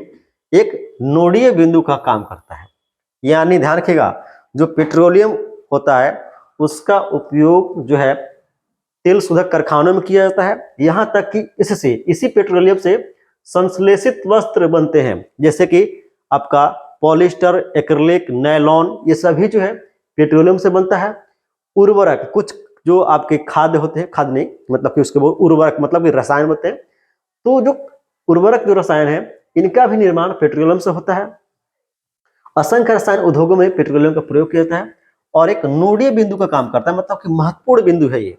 एक नोडीय बिंदु का काम करता है। यानी ध्यान रखिएगा जो पेट्रोलियम होता है उसका उपयोग जो है तेल शोधक कारखानों में किया जाता है। यहां तक कि इसी पेट्रोलियम से संश्लेषित वस्त्र बनते हैं, जैसे कि आपका पॉलिस्टर एक्रिलिक नायलॉन, ये सभी जो है पेट्रोलियम से बनता है। उर्वरक कुछ जो आपके खाद्य होते हैं, खाद्य नहीं मतलब कि उसके वो उर्वरक मतलब कि रसायन होते हैं, तो जो उर्वरक जो रसायन है इनका भी निर्माण पेट्रोलियम से होता है। असंख्य रसायन उद्योगों में पेट्रोलियम का प्रयोग किया जाता है और एक नोडीय बिंदु का काम करता है, मतलब कि महत्वपूर्ण बिंदु है ये।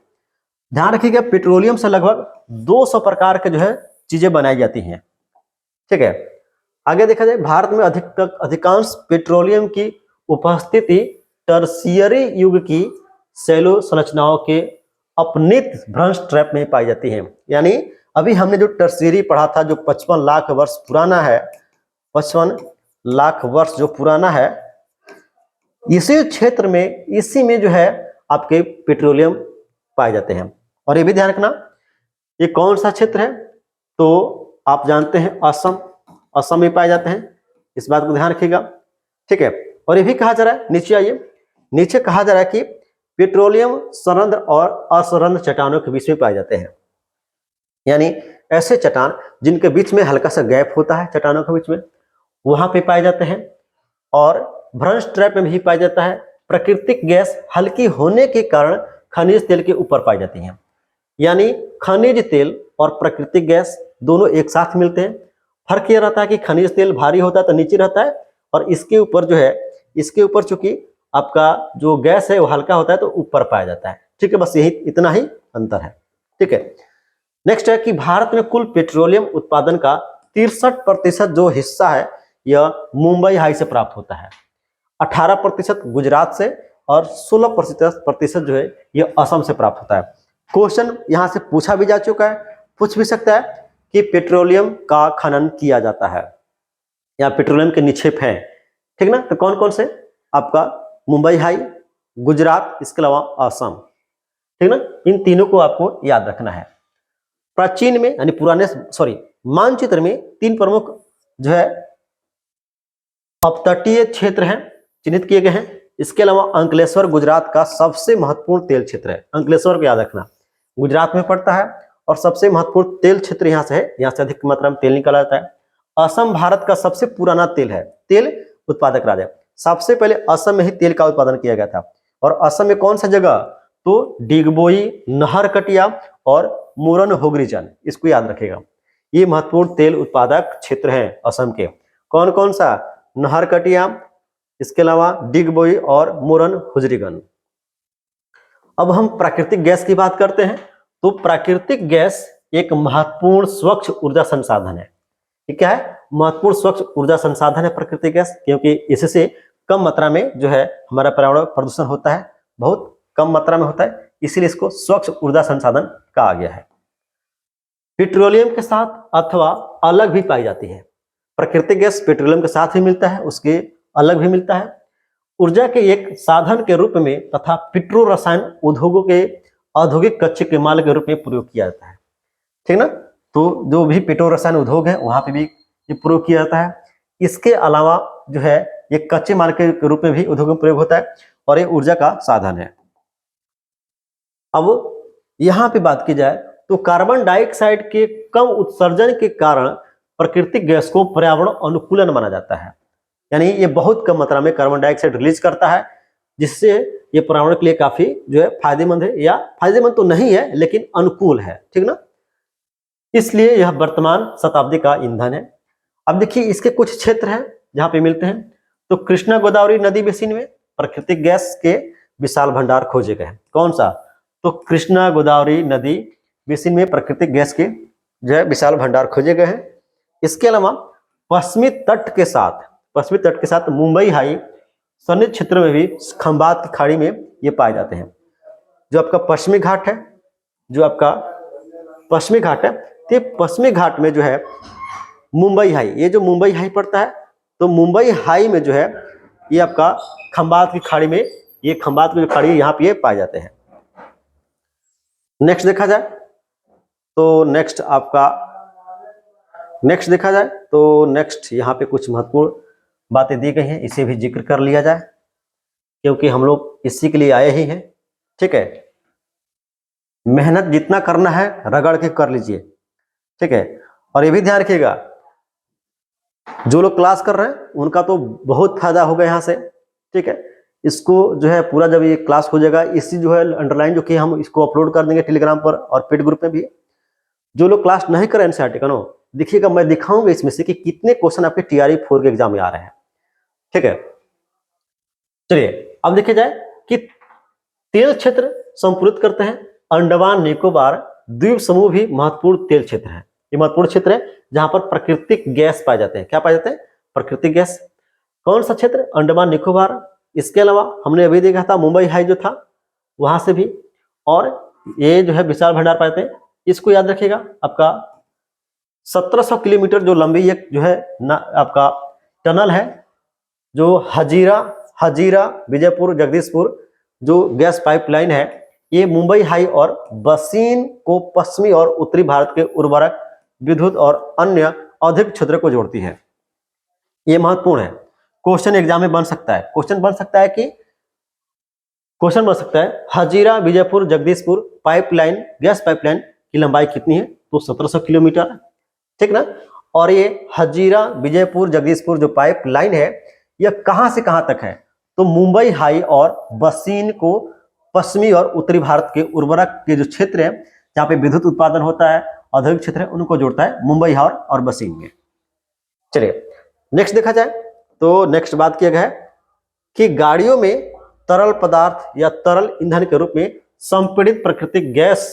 ध्यान रखिएगा पेट्रोलियम से लगभग 200 प्रकार के जो है चीजें बनाई जाती हैं, ठीक है। आगे देखा जाए भारत में अधिकांश पेट्रोलियम की उपस्थिति टर्शियरी युग की शैलो संरचनाओं के अपनित भ्रंश ट्रैप में पाई जाती है। यानी अभी हमने जो टर्शियरी पढ़ा था जो 55 लाख वर्ष पुराना है, 55 लाख वर्ष जो पुराना है, इसी क्षेत्र में इसी में जो है आपके पेट्रोलियम पाए जाते हैं। और ये भी ध्यान रखना ये कौन सा क्षेत्र है, तो आप जानते हैं असम में पाए जाते हैं, इस बात को ध्यान रखिएगा, ठीक है। और ये भी कहा जा रहा है, नीचे आइए, नीचे कहा जा रहा है कि पेट्रोलियम सरंध्र और असरंध्र चट्टानों के बीच में पाए जाते हैं। यानी ऐसे चट्टान जिनके बीच में हल्का सा गैप होता है चट्टानों के बीच में, वहां पे पाए जाते हैं। और भ्रंश ट्रैप में भी पाया जाता है। प्राकृतिक गैस हल्की होने के कारण खनिज तेल के ऊपर पाई जाती है। यानी खनिज तेल और प्राकृतिक गैस दोनों एक साथ मिलते हैं। फर्क यह रहता है कि खनिज तेल भारी होता है तो नीचे रहता है, और इसके ऊपर जो है, इसके ऊपर चूंकि आपका जो गैस है वो हल्का होता है तो ऊपर पाया जाता है। ठीक है, बस यही इतना ही अंतर है। ठीक है, नेक्स्ट है कि भारत में कुल पेट्रोलियम उत्पादन का 63% जो हिस्सा है यह मुंबई हाई से प्राप्त होता है, 18% गुजरात से, और 16% जो है यह असम से प्राप्त होता है। क्वेश्चन यहां से पूछा भी जा चुका है, पूछ भी सकता है कि पेट्रोलियम का खनन किया जाता है या पेट्रोलियम के निक्षेप हैं, ठीक ना। तो कौन कौन से, आपका मुंबई हाई, गुजरात, इसके अलावा असम, ठीक ना। इन तीनों को आपको याद रखना है। प्राचीन में यानी पुराने मानचित्र में 3 प्रमुख जो है अपतटीय क्षेत्र हैं, चिन्हित किए गए हैं। इसके अलावा अंकलेश्वर गुजरात का सबसे महत्वपूर्ण तेल क्षेत्र है। अंकलेश्वर को याद रखना, गुजरात में पड़ता है और सबसे महत्वपूर्ण तेल क्षेत्र यहाँ से है, यहाँ से अधिक मात्रा में तेल निकाला जाता है। असम भारत का सबसे पुराना तेल उत्पादक राज्य है। सबसे पहले असम में ही तेल का उत्पादन किया गया था। और असम में कौन सा जगह, तो डिगबोई, नहरकटिया और मोरन होगरीजन, इसको याद रखेगा। ये महत्वपूर्ण तेल उत्पादक क्षेत्र हैं असम के। कौन कौन सा, नहरकटिया, इसके अलावा डिगबोई और मोरन हुजरीगन। अब हम प्राकृतिक गैस की बात करते हैं। तो प्राकृतिक गैस एक महत्वपूर्ण स्वच्छ ऊर्जा संसाधन है। ये क्या है, महत्वपूर्ण स्वच्छ ऊर्जा संसाधन है प्राकृतिक गैस, क्योंकि इससे कम मात्रा में जो है हमारा पर्यावरण प्रदूषण होता है, बहुत कम मात्रा में होता है, इसीलिए इसको स्वच्छ ऊर्जा संसाधन कहा गया है। पेट्रोलियम के साथ अथवा अलग भी पाई जाती है। प्राकृतिक गैस पेट्रोलियम के साथ ही मिलता है, उसके अलग भी मिलता है। ऊर्जा के एक साधन के रूप में तथा पेट्रो रसायन उद्योगों के औद्योगिक कच्चे के माल के रूप में प्रयोग किया जाता है, ठीक ना। तो जो भी पेट्रो रसायन उद्योग है वहां पे भी ये प्रयोग किया जाता है। इसके अलावा जो है ये कच्चे माल के रूप में भी उद्योग में प्रयोग होता है और ये ऊर्जा का साधन है। अब यहाँ पे बात की जाए तो कार्बन डाइऑक्साइड के कम उत्सर्जन के कारण प्राकृतिक गैस को पर्यावरण अनुकूलन माना जाता है। यानी ये बहुत कम मात्रा में कार्बन डाइऑक्साइड रिलीज करता है, जिससे ये पर्यावरण के लिए काफी जो है फायदेमंद है, या फायदेमंद तो नहीं है लेकिन अनुकूल है, ठीक ना। इसलिए यह वर्तमान शताब्दी का ईंधन है। अब देखिए इसके कुछ क्षेत्र हैं जहां पे मिलते हैं। तो कृष्णा गोदावरी नदी बेसिन में प्राकृतिक गैस के विशाल भंडार खोजे गए हैं। कौन सा, तो कृष्णा गोदावरी नदी बेसिन में प्राकृतिक गैस के जो है विशाल भंडार खोजे गए हैं। इसके अलावा पश्चिमी तट के साथ मुंबई हाई सन्निहित क्षेत्र में भी खंबात की खाड़ी में ये पाए जाते हैं। जो आपका पश्चिमी घाट है, तो पश्चिमी घाट में जो है मुंबई हाई, ये जो मुंबई हाई पड़ता है, तो मुंबई हाई में जो है ये आपका खंबात की खाड़ी में, ये खंबात की खाड़ी यहाँ पे पाए जाते हैं। नेक्स्ट देखा जाए तो नेक्स्ट यहाँ पे कुछ महत्वपूर्ण बातें दी गई हैं, इसे भी जिक्र कर लिया जाए क्योंकि हम लोग इसी के लिए आए ही हैं, ठीक है। मेहनत जितना करना है रगड़ के कर लीजिए, ठीक है। और ये भी ध्यान रखिएगा, जो लोग क्लास कर रहे हैं उनका तो बहुत फायदा होगा यहाँ से, ठीक है। इसको जो है पूरा जब ये क्लास हो जाएगा, इसी जो है अंडरलाइन जो कि हम इसको अपलोड कर देंगे टेलीग्राम पर और पेड ग्रुप में भी। जो लोग क्लास नहीं करें एनसीईआरटी का नो, देखिएगा मैं दिखाऊंगा इसमें से कि कितने क्वेश्चन आपके टीआरई 4 के एग्जाम में आ रहे हैं, ठीक है। चलिए अब देखा जाए कि तेल क्षेत्र संपूरित करते हैं। अंडमान निकोबार द्वीप समूह भी महत्वपूर्ण तेल क्षेत्र है। ये महत्वपूर्ण क्षेत्र है जहां पर प्राकृतिक गैस पाए जाते हैं। क्या पाए जाते हैं, प्राकृतिक गैस। कौन सा क्षेत्र, अंडमान निकोबार। इसके अलावा हमने अभी देखा था मुंबई हाई जो था वहां से भी, और ये जो है विशाल भंडार पाए जाते हैं। इसको याद रखिएगा, आपका 1700 किलोमीटर जो लंबी एक जो है ना आपका टनल है, जो हजीरा विजयपुर जगदीशपुर जो गैस पाइपलाइन है, ये मुंबई हाई और बसीन को पश्चिमी और उत्तरी भारत के उर्वरक, विद्युत और अन्य औद्योगिक क्षेत्र को जोड़ती है। ये महत्वपूर्ण है, क्वेश्चन एग्जाम में बन सकता है। क्वेश्चन बन सकता है Hazira Vijaypur Jagdishpur pipeline, gas pipeline की लंबाई कितनी है, तो 1700 किलोमीटर, ठीक ना। और ये हजीरा विजयपुर जगदीशपुर जो पाइप लाइन है यह कहां से कहां तक है, तो मुंबई हाई और बसीन को पश्चिमी और उत्तरी भारत के उर्वरक के जो क्षेत्र है जहां पे विद्युत उत्पादन होता है, औद्योगिक क्षेत्र है, उनको जोड़ता है मुंबई हार और बसीन में। चलिए नेक्स्ट देखा जाए तो नेक्स्ट बात किया गया है कि गाड़ियों में तरल पदार्थ या तरल ईंधन के रूप में संपीड़ित प्राकृतिक गैस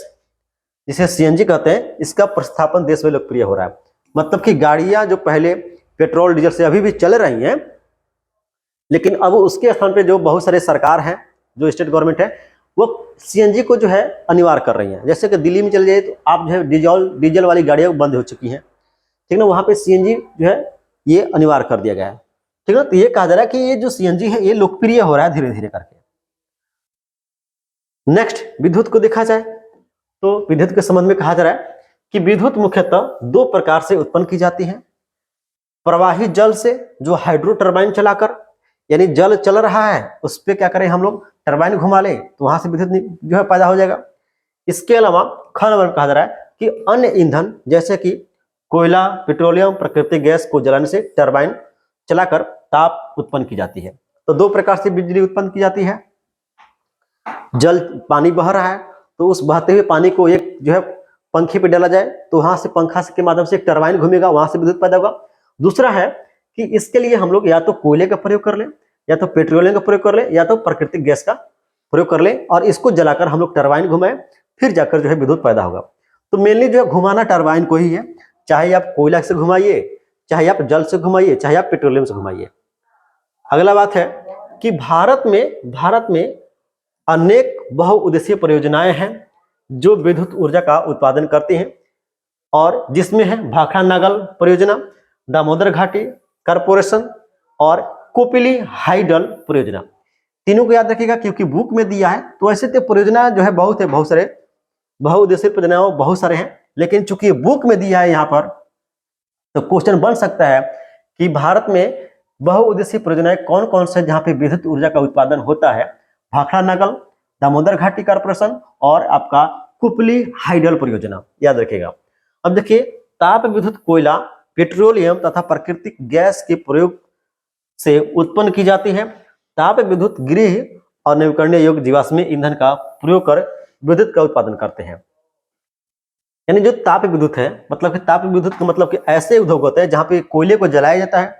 जिसे सीएनजी कहते हैं, इसका प्रतिस्थापन देश में लोकप्रिय हो रहा है। मतलब कि गाड़ियां जो पहले पेट्रोल डीजल से अभी भी चल रही हैं, लेकिन अब उसके स्थान पे जो बहुत सारे सरकार हैं, जो स्टेट गवर्नमेंट है, वो सीएनजी को जो है अनिवार्य कर रही है। जैसे कि दिल्ली में चले जाइए तो आप जो है डीजल वाली गाड़ियां बंद हो चुकी हैं, ठीक ना, वहां पे सीएनजी जो है ये अनिवार्य कर दिया गया है, ठीक ना। तो ये कहा जा रहा है कि ये जो सीएनजी है ये लोकप्रिय हो रहा है धीरे धीरे करके। नेक्स्ट विद्युत को देखा जाए तो विद्युत के संबंध में कहा जा रहा है कि विद्युत मुख्यतः दो प्रकार से उत्पन्न की जाती है। प्रवाही जल से, जो हाइड्रो टरबाइन चलाकर, यानी जल चल रहा है उस पर क्या करें हम लोग, टरबाइन घुमा लें तो वहां से विद्युत जो है पैदा हो जाएगा। इसके अलावा ख नंबर में कहा जा रहा है कि अन्य ईंधन जैसे कि कोयला, पेट्रोलियम, प्राकृतिक गैस को जलाने से टरबाइन चलाकर ताप उत्पन्न की जाती है। तो दो प्रकार से बिजली उत्पन्न की जाती है। जल, पानी बह रहा है तो उस बहते हुए पानी को एक जो है पंखे पे डाला जाए तो वहां से पंखा के माध्यम से एक टरबाइन घूमेगा, वहां से विद्युत पैदा होगा। दूसरा है कि इसके लिए हम लोग या तो कोयले का प्रयोग कर लें, या तो पेट्रोलियम का प्रयोग कर लें, या तो प्राकृतिक गैस का प्रयोग कर लें और इसको जलाकर हम लोग टरबाइन घुमाएं, फिर जाकर जो है विद्युत पैदा होगा। तो मेनली जो है घुमाना टरबाइन को ही है, चाहे आप कोयला से घुमाइए, चाहे आप जल से घुमाइए, चाहे आप पेट्रोलियम से घुमाइए। अगला बात है कि भारत में अनेक बहुउद्देशीय परियोजनाएं हैं जो विद्युत ऊर्जा का उत्पादन करती हैं, और जिसमें है भाखड़ा नागल परियोजना, दामोदर घाटी कॉरपोरेशन और कोपिली हाइडल परियोजना। तीनों को याद रखिएगा क्योंकि बुक में दिया है। तो ऐसे तो परियोजना जो है बहुत सारे बहुउद्देशीय परियोजनाओं बहुत सारे हैं, लेकिन चूंकि बुक में दिया है यहाँ पर तो क्वेश्चन बन सकता है कि भारत में बहुउद्देशीय परियोजनाएं कौन कौन से जहां पे विद्युत ऊर्जा का उत्पादन होता है। भाखड़ा नागल, दामोदर घाटी कॉरपोरेशन और आपका कुपली हाइडल परियोजना, याद रखिएगा। अब देखिए, ताप विद्युत कोयला, पेट्रोलियम तथा प्राकृतिक गैस के प्रयोग से उत्पन्न की जाती है। ताप विद्युत गृह और नवीकरणीय योग्य जीवाश्म ईंधन का प्रयोग कर विद्युत का उत्पादन करते हैं। यानी जो ताप विद्युत है, मतलब कि ताप विद्युत का मतलब कि ऐसे उद्योग होते हैं जहां पे कोयले को जलाया जाता है,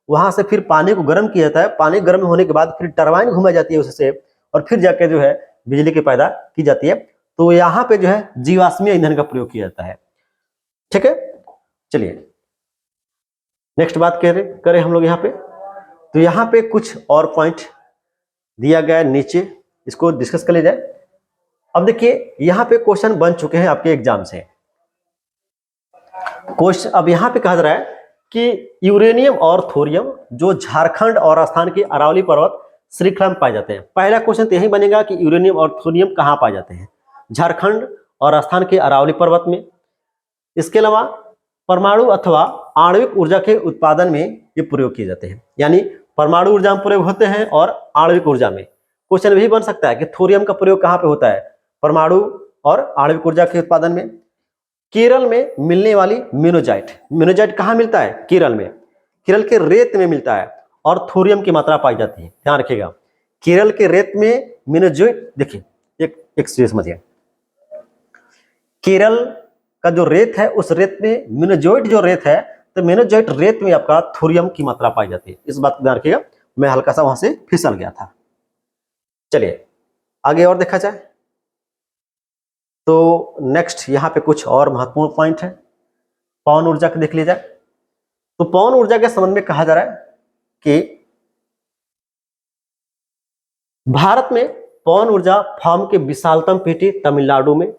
वहां से फिर पानी को गर्म किया जाता है, पानी गर्म होने के बाद फिर टरबाइन घुमाई जाती है उससे, और फिर जाके जो है बिजली की पैदा की जाती है। तो यहाँ पे जो है जीवाश्मीय ईंधन का प्रयोग किया जाता है, ठीक है। चलिए नेक्स्ट बात करें हम लोग यहाँ पे। तो यहाँ पे कुछ और पॉइंट दिया गया है नीचे, इसको डिस्कस कर लिया जाए। अब देखिए यहाँ पे क्वेश्चन बन चुके हैं आपके एग्जाम से। क्वेश्चन अब यहाँ पे कहा जा रहा है कि यूरेनियम और थोरियम जो झारखंड और राजस्थान के अरावली पर्वत श्रृंखला में पाए जाते हैं। पहला क्वेश्चन तो यही बनेगा कि यूरेनियम और थोरियम कहाँ पाए जाते हैं, झारखंड और राजस्थान के अरावली पर्वत में। इसके अलावा परमाणु अथवा आणविक ऊर्जा के उत्पादन में ये प्रयोग किए जाते हैं, यानी परमाणु ऊर्जा में प्रयोग होते हैं और आणविक ऊर्जा में। क्वेश्चन भी बन सकता है कि थोरियम का प्रयोग कहाँ पे होता है, परमाणु और आणविक ऊर्जा के उत्पादन में। केरल में मिलने वाली मेनोजाइट कहाँ मिलता है, केरल में, केरल के रेत में मिलता है और थोरियम की मात्रा पाई जाती है, ध्यान रखिएगा। केरल के रेत में मेनोजाइट, देखिए एक चीज समझिए, केरल का जो रेत है उस रेत में मेनोजाइट जो रेत है, तो मेनोजाइट रेत में आपका थोरियम की मात्रा पाई जाती है। इस बात को ध्यान रखिएगा, मैं हल्का सा वहां से फिसल गया था। चलिए आगे और देखा जाए तो नेक्स्ट यहाँ पे कुछ और महत्वपूर्ण पॉइंट है। पवन ऊर्जा को देख लिया जाए। तो पवन ऊर्जा के संबंध में कहा जा रहा है कि भारत में पवन ऊर्जा फार्म के विशालतम पेटी तमिलनाडु में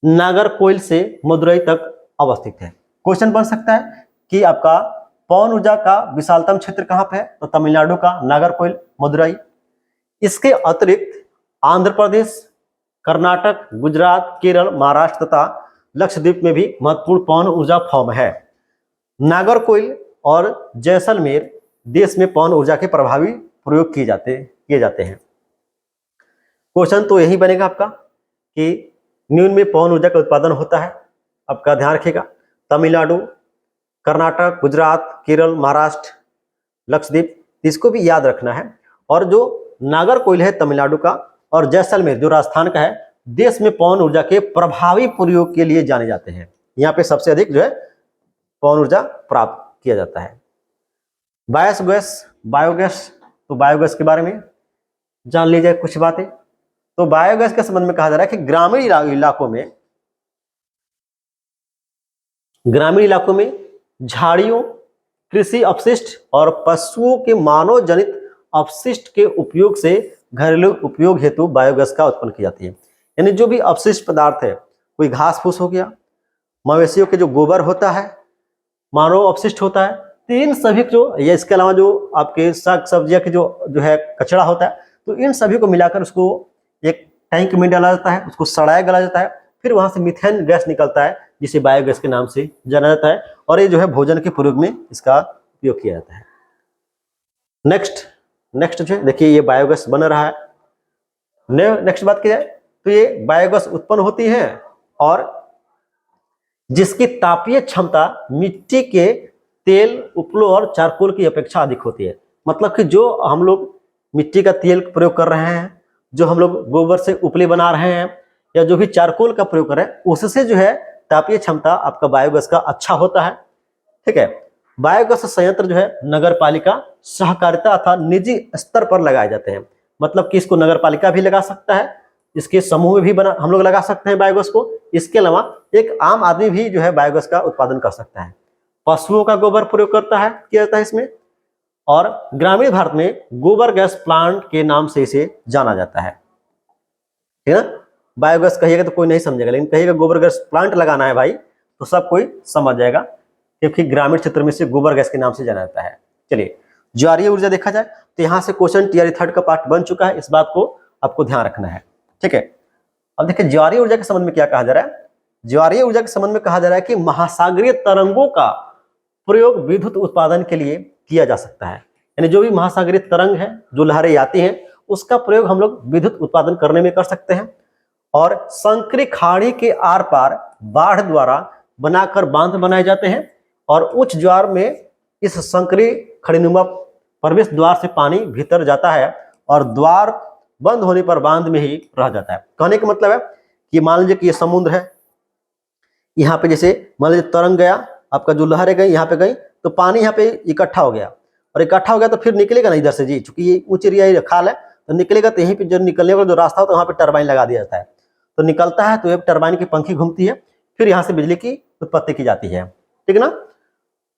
नागरकोइल से मदुरई तक अवस्थित है। क्वेश्चन बन सकता है कि आपका पवन ऊर्जा का विशालतम क्षेत्र कहां पे है, तो तमिलनाडु का नागरकोइल, मदुरई। इसके अतिरिक्त आंध्र प्रदेश, कर्नाटक, गुजरात, केरल, महाराष्ट्र तथा लक्षद्वीप में भी महत्वपूर्ण पवन ऊर्जा फार्म है। नागरकोइल और जैसलमेर देश में पवन ऊर्जा के प्रभावी प्रयोग किए जाते हैं। क्वेश्चन तो यही बनेगा आपका कि न्यून में पवन ऊर्जा का उत्पादन होता है, आपका ध्यान रखिएगा, तमिलनाडु, कर्नाटक, गुजरात, केरल, महाराष्ट्र, लक्षद्वीप, इसको भी याद रखना है। और जो नागरकोइल है तमिलनाडु का, और जैसलमेर जो राजस्थान का है, देश में पवन ऊर्जा के प्रभावी प्रयोग के लिए जाने जाते हैं। यहाँ पे सबसे अधिक जो है पवन ऊर्जा प्राप्त किया जाता है। बायोगैस, बायोगैस, तो बायोगैस के बारे में जान लीजिए कुछ बातें। तो बायोगैस के संबंध में कहा जा रहा है कि ग्रामीण इलाकों में झाड़ियों, कृषि अपशिष्ट और पशुओं के मानव जनित अपशिष्ट के उपयोग से घरेलू उपयोग हेतु बायोगैस का उत्पन्न की जाती है। यानी जो भी अपशिष्ट पदार्थ है, कोई घास फूस हो गया, मवेशियों के जो गोबर होता है, मानव अपशिष्ट होता है, तो इन सभी जो, या इसके अलावा जो आपके साग सब्जियां के जो है कचरा होता है, तो इन सभी को मिलाकर उसको एक टैंक में डाला जाता है, उसको सड़ाया गला जाता है, फिर वहां से मीथेन गैस निकलता है जिसे बायोगैस के नाम से जाना जाता है, और ये जो है भोजन के प्रयोग में इसका उपयोग किया जाता है। नेक्स्ट जो है देखिए, ये बायोगैस बन रहा है। नेक्स्ट बात की जाए तो ये बायोगैस उत्पन्न होती है और जिसकी तापीय क्षमता मिट्टी के तेल, उपलों और चारकोल की अपेक्षा अधिक होती है। मतलब कि जो हम लोग मिट्टी का तेल प्रयोग कर रहे हैं, जो हम लोग गोबर से उपले बना रहे हैं, या जो भी चारकोल का प्रयोग कर रहे हैं, उससे जो है तापीय क्षमता आपका बायोगैस का अच्छा होता है। ठीक है, बायोगैस संयंत्र जो है नगर पालिका, सहकारिता अथवा निजी स्तर पर लगाए जाते हैं। मतलब कि इसको नगर पालिका भी लगा सकता है, इसके समूह में भी हम लोग लगा सकते हैं बायोगैस को। इसके अलावा एक आम आदमी भी जो है बायोगैस का उत्पादन कर सकता है। पशुओं का गोबर प्रयोग किया जाता है इसमें, और ग्रामीण भारत में गोबर गैस प्लांट के नाम से इसे जाना जाता है। ठीक है ना, बायोगैस कहिएगा तो कोई नहीं समझेगा, लेकिन कहिएगा गोबर गैस प्लांट लगाना है भाई, तो सब कोई समझ जाएगा, क्योंकि ग्रामीण क्षेत्र में से गोबर गैस के नाम से जाना जाता है। चलिए, ज्वारीय ऊर्जा देखा जाए तो यहाँ से क्वेश्चन टीआरई थर्ड का पार्ट बन चुका है, इस बात को आपको ध्यान रखना है। ठीक है, अब देखिए ज्वारीय ऊर्जा के संबंध में क्या कहा जा रहा है। ज्वारीय ऊर्जा के संबंध में कहा जा रहा है कि महासागरीय तरंगों का प्रयोग विद्युत उत्पादन के लिए किया जा सकता है। यानी जो भी महासागरीय तरंग है, जो लहरें आती हैं, उसका प्रयोग हम लोग विद्युत उत्पादन करने में कर सकते हैं। और संकरी खाड़ी के आर पार बाढ़ द्वारा बनाकर बांध बनाए जाते हैं, और उच्च ज्वार में इस संकरी खड़ीनुमा प्रवेश द्वार से पानी भीतर जाता है और द्वार बंद होने पर बांध में ही रह जाता है। कहने का मतलब है कि मान लीजिए कि ये समुद्र है, यहाँ पे जैसे मान लीजिए तरंग गया, आपका जो लहरें गई यहाँ पे गई, तो पानी यहाँ पे इकट्ठा हो गया, और इकट्ठा हो गया तो फिर निकलेगा ना इधर से जी, चूंकि ये ऊंच एरिया खाल है, तो निकलेगा, तो यहीं पे जो निकलने का जो रास्ता हो तो वहाँ पे टरबाइन लगा दिया जाता है, तो निकलता है, तो ये टरबाइन की पंखी घूमती है, फिर यहाँ से बिजली की उत्पत्ति की जाती है। ठीक ना,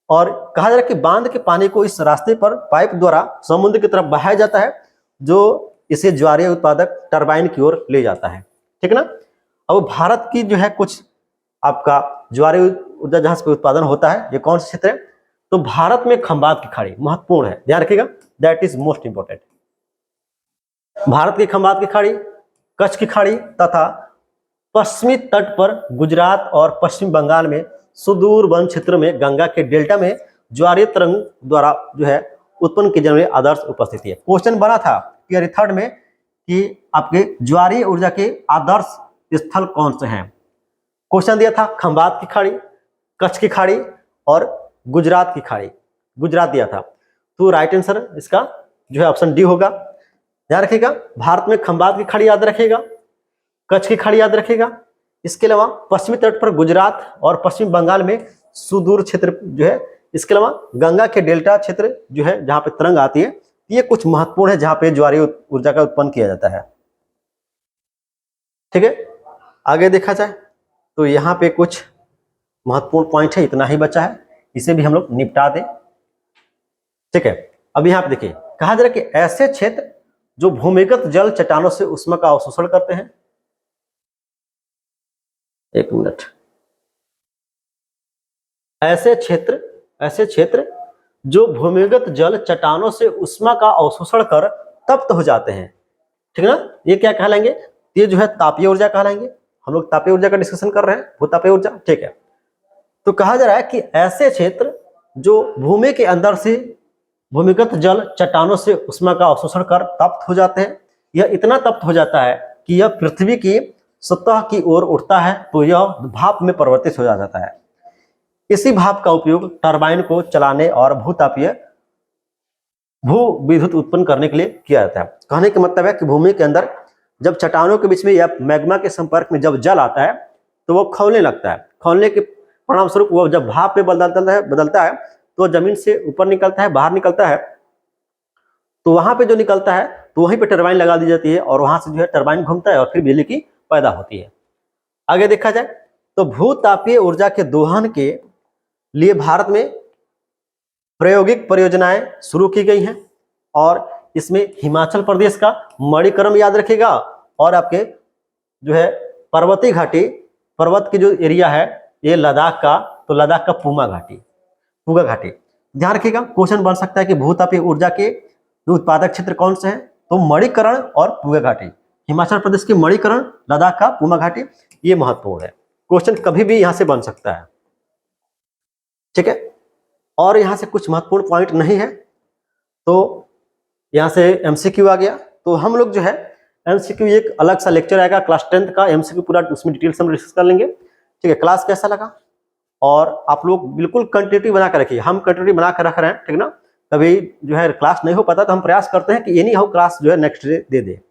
और कहा जा रहा है कि बांध के पानी को इस रास्ते पर पाइप द्वारा समुद्र की तरफ बहाया जाता है, जो इसे ज्वारीय उत्पादक टरबाइन की ओर ले जाता है। ठीक ना, अब भारत की जो है कुछ आपका ज्वारीय ऊर्जा जहां से उत्पादन होता है, ये कौन सा क्षेत्र है, तो भारत में खंबात की खाड़ी महत्वपूर्ण है, ध्यान रखिएगा, that is most important. Bharat की खंबात की खाड़ी, कच्छ की खाड़ी तथा पश्चिमी तट पर गुजरात और पश्चिम बंगाल में सुदूर वन क्षेत्र में गंगा के डेल्टा में ज्वारीय तरंग द्वारा जो है उत्पन्न की जाने वाली आदर्श उपस्थिति है। क्वेश्चन बना था टीआरई थर्ड में कि आपके ज्वारीय ऊर्जा के आदर्श स्थल कौन से हैं। क्वेश्चन दिया था खंबात की खाड़ी, कच्छ की खाड़ी और गुजरात की खाड़ी, गुजरात दिया था, तो राइट आंसर इसका जो है ऑप्शन डी होगा। ध्यान रखिएगा, भारत में खंबात की खाड़ी याद रखिएगा, कच्छ की खाड़ी याद रखिएगा, इसके अलावा पश्चिमी तट पर गुजरात और पश्चिम बंगाल में सुदूर क्षेत्र जो है, इसके अलावा गंगा के डेल्टा क्षेत्र जो है जहां पे तरंग आती है, ये कुछ महत्वपूर्ण है जहां पे ज्वारीय ऊर्जा का उत्पन्न किया जाता है। ठीक है, आगे देखा जाए तो यहाँ पे कुछ महत्वपूर्ण पॉइंट है, इतना ही बचा है, इसे भी हम लोग निपटा दें। ठीक है, अब यहाँ पे देखिए कहा जा रहा है कि ऐसे क्षेत्र जो भूमिगत जल चट्टानों से उष्मा का अवशोषण करते हैं, एक मिनट, ऐसे क्षेत्र जो भूमिगत जल चट्टानों से उष्मा का अवशोषण कर तप्त हो जाते हैं। ठीक है ना, ये क्या कहलाएंगे, ये जो है तापीय ऊर्जा कहलाएंगे। हम लोग तापीय ऊर्जा का डिस्कशन कर रहे हैं, वो तापीय ऊर्जा। ठीक है, तो कहा जा रहा है कि ऐसे क्षेत्र जो भूमि के अंदर से भूमिगत जल चट्टानों से उष्मा का अवशोषण कर तप्त हो जाते हैं, यह इतना तप्त हो जाता है कि यह पृथ्वी की सतह की ओर उठता है तो यह भाप में परिवर्तित हो जाता है। इसी भाप का उपयोग टरबाइन को चलाने और भूतापीय भू विद्युत उत्पन्न करने के लिए किया जाता है। कहने का मतलब है कि भूमि के अंदर जब चट्टानों के बीच में या मैग्मा के संपर्क में जब जल आता है तो वो खौलने लगता है। खौलने के परिणाम स्वरूप वो जब भाप में बदलता है तो जमीन से ऊपर निकलता है, बाहर निकलता है। तो वहां पे जो निकलता है तो वहीं पे टरबाइन लगा दी जाती है और वहां से जो है टरबाइन घूमता है और फिर बिजली की पैदा होती है। आगे देखा जाए तो भूतापीय ऊर्जा के दोहन के लिए भारत में प्रायोगिक परियोजनाएं शुरू की गई हैं और इसमें हिमाचल प्रदेश का मणिकरण याद रखिएगा और आपके जो है पर्वतीय घाटी, पर्वत की जो एरिया है ये लद्दाख का, तो लद्दाख का पूगा घाटी ध्यान रखिएगा। क्वेश्चन बन सकता है कि भूतापीय ऊर्जा के जो उत्पादक क्षेत्र कौन से हैं, तो मणिकरण और पूगा घाटी। हिमाचल प्रदेश की मणिकरण, लद्दाख का पूगा घाटी, ये महत्वपूर्ण है। क्वेश्चन कभी भी यहां से बन सकता है, ठीक है। और यहां से कुछ महत्वपूर्ण पॉइंट नहीं है तो यहां से एमसीक्यू आ गया। तो हम लोग जो है एमसीक्यू एक अलग सा लेक्चर आएगा क्लास 10th का, एमसीक्यू पूरा उसमें डिटेल से हम डिस्कस कर लेंगे, ठीक है। क्लास कैसा लगा और आप लोग बिल्कुल कंटिन्यूटी बना कर रखिए, हम कंटिन्यूटी बना कर रख रहे हैं, ठीक ना। कभी जो है क्लास नहीं हो पाता तो हम प्रयास करते हैं कि एनी हाउ क्लास जो है नेक्स्ट डे दे दे।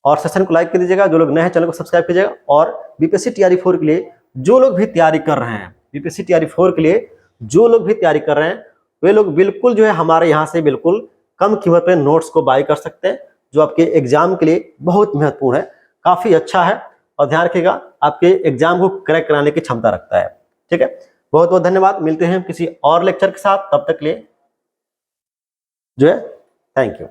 और सेशन को लाइक कर दीजिएगा, जो लोग नए हैं चैनल को सब्सक्राइब कीजिएगा। और बीपीएससी टीआरई 4 के लिए जो लोग भी तैयारी कर रहे हैं, बीपीएससी टीआरई 4 के लिए जो लोग भी तैयारी कर रहे हैं वे लोग बिल्कुल जो है हमारे यहाँ से बिल्कुल कम कीमत पे नोट्स को बाय कर सकते हैं, जो आपके एग्जाम के लिए बहुत महत्वपूर्ण है, काफी अच्छा है। और ध्यान रखिएगा आपके एग्जाम को क्रैक कराने की क्षमता रखता है, ठीक है। बहुत बहुत धन्यवाद, मिलते हैं किसी और लेक्चर के साथ, तब तक के लिए जो है थैंक यू।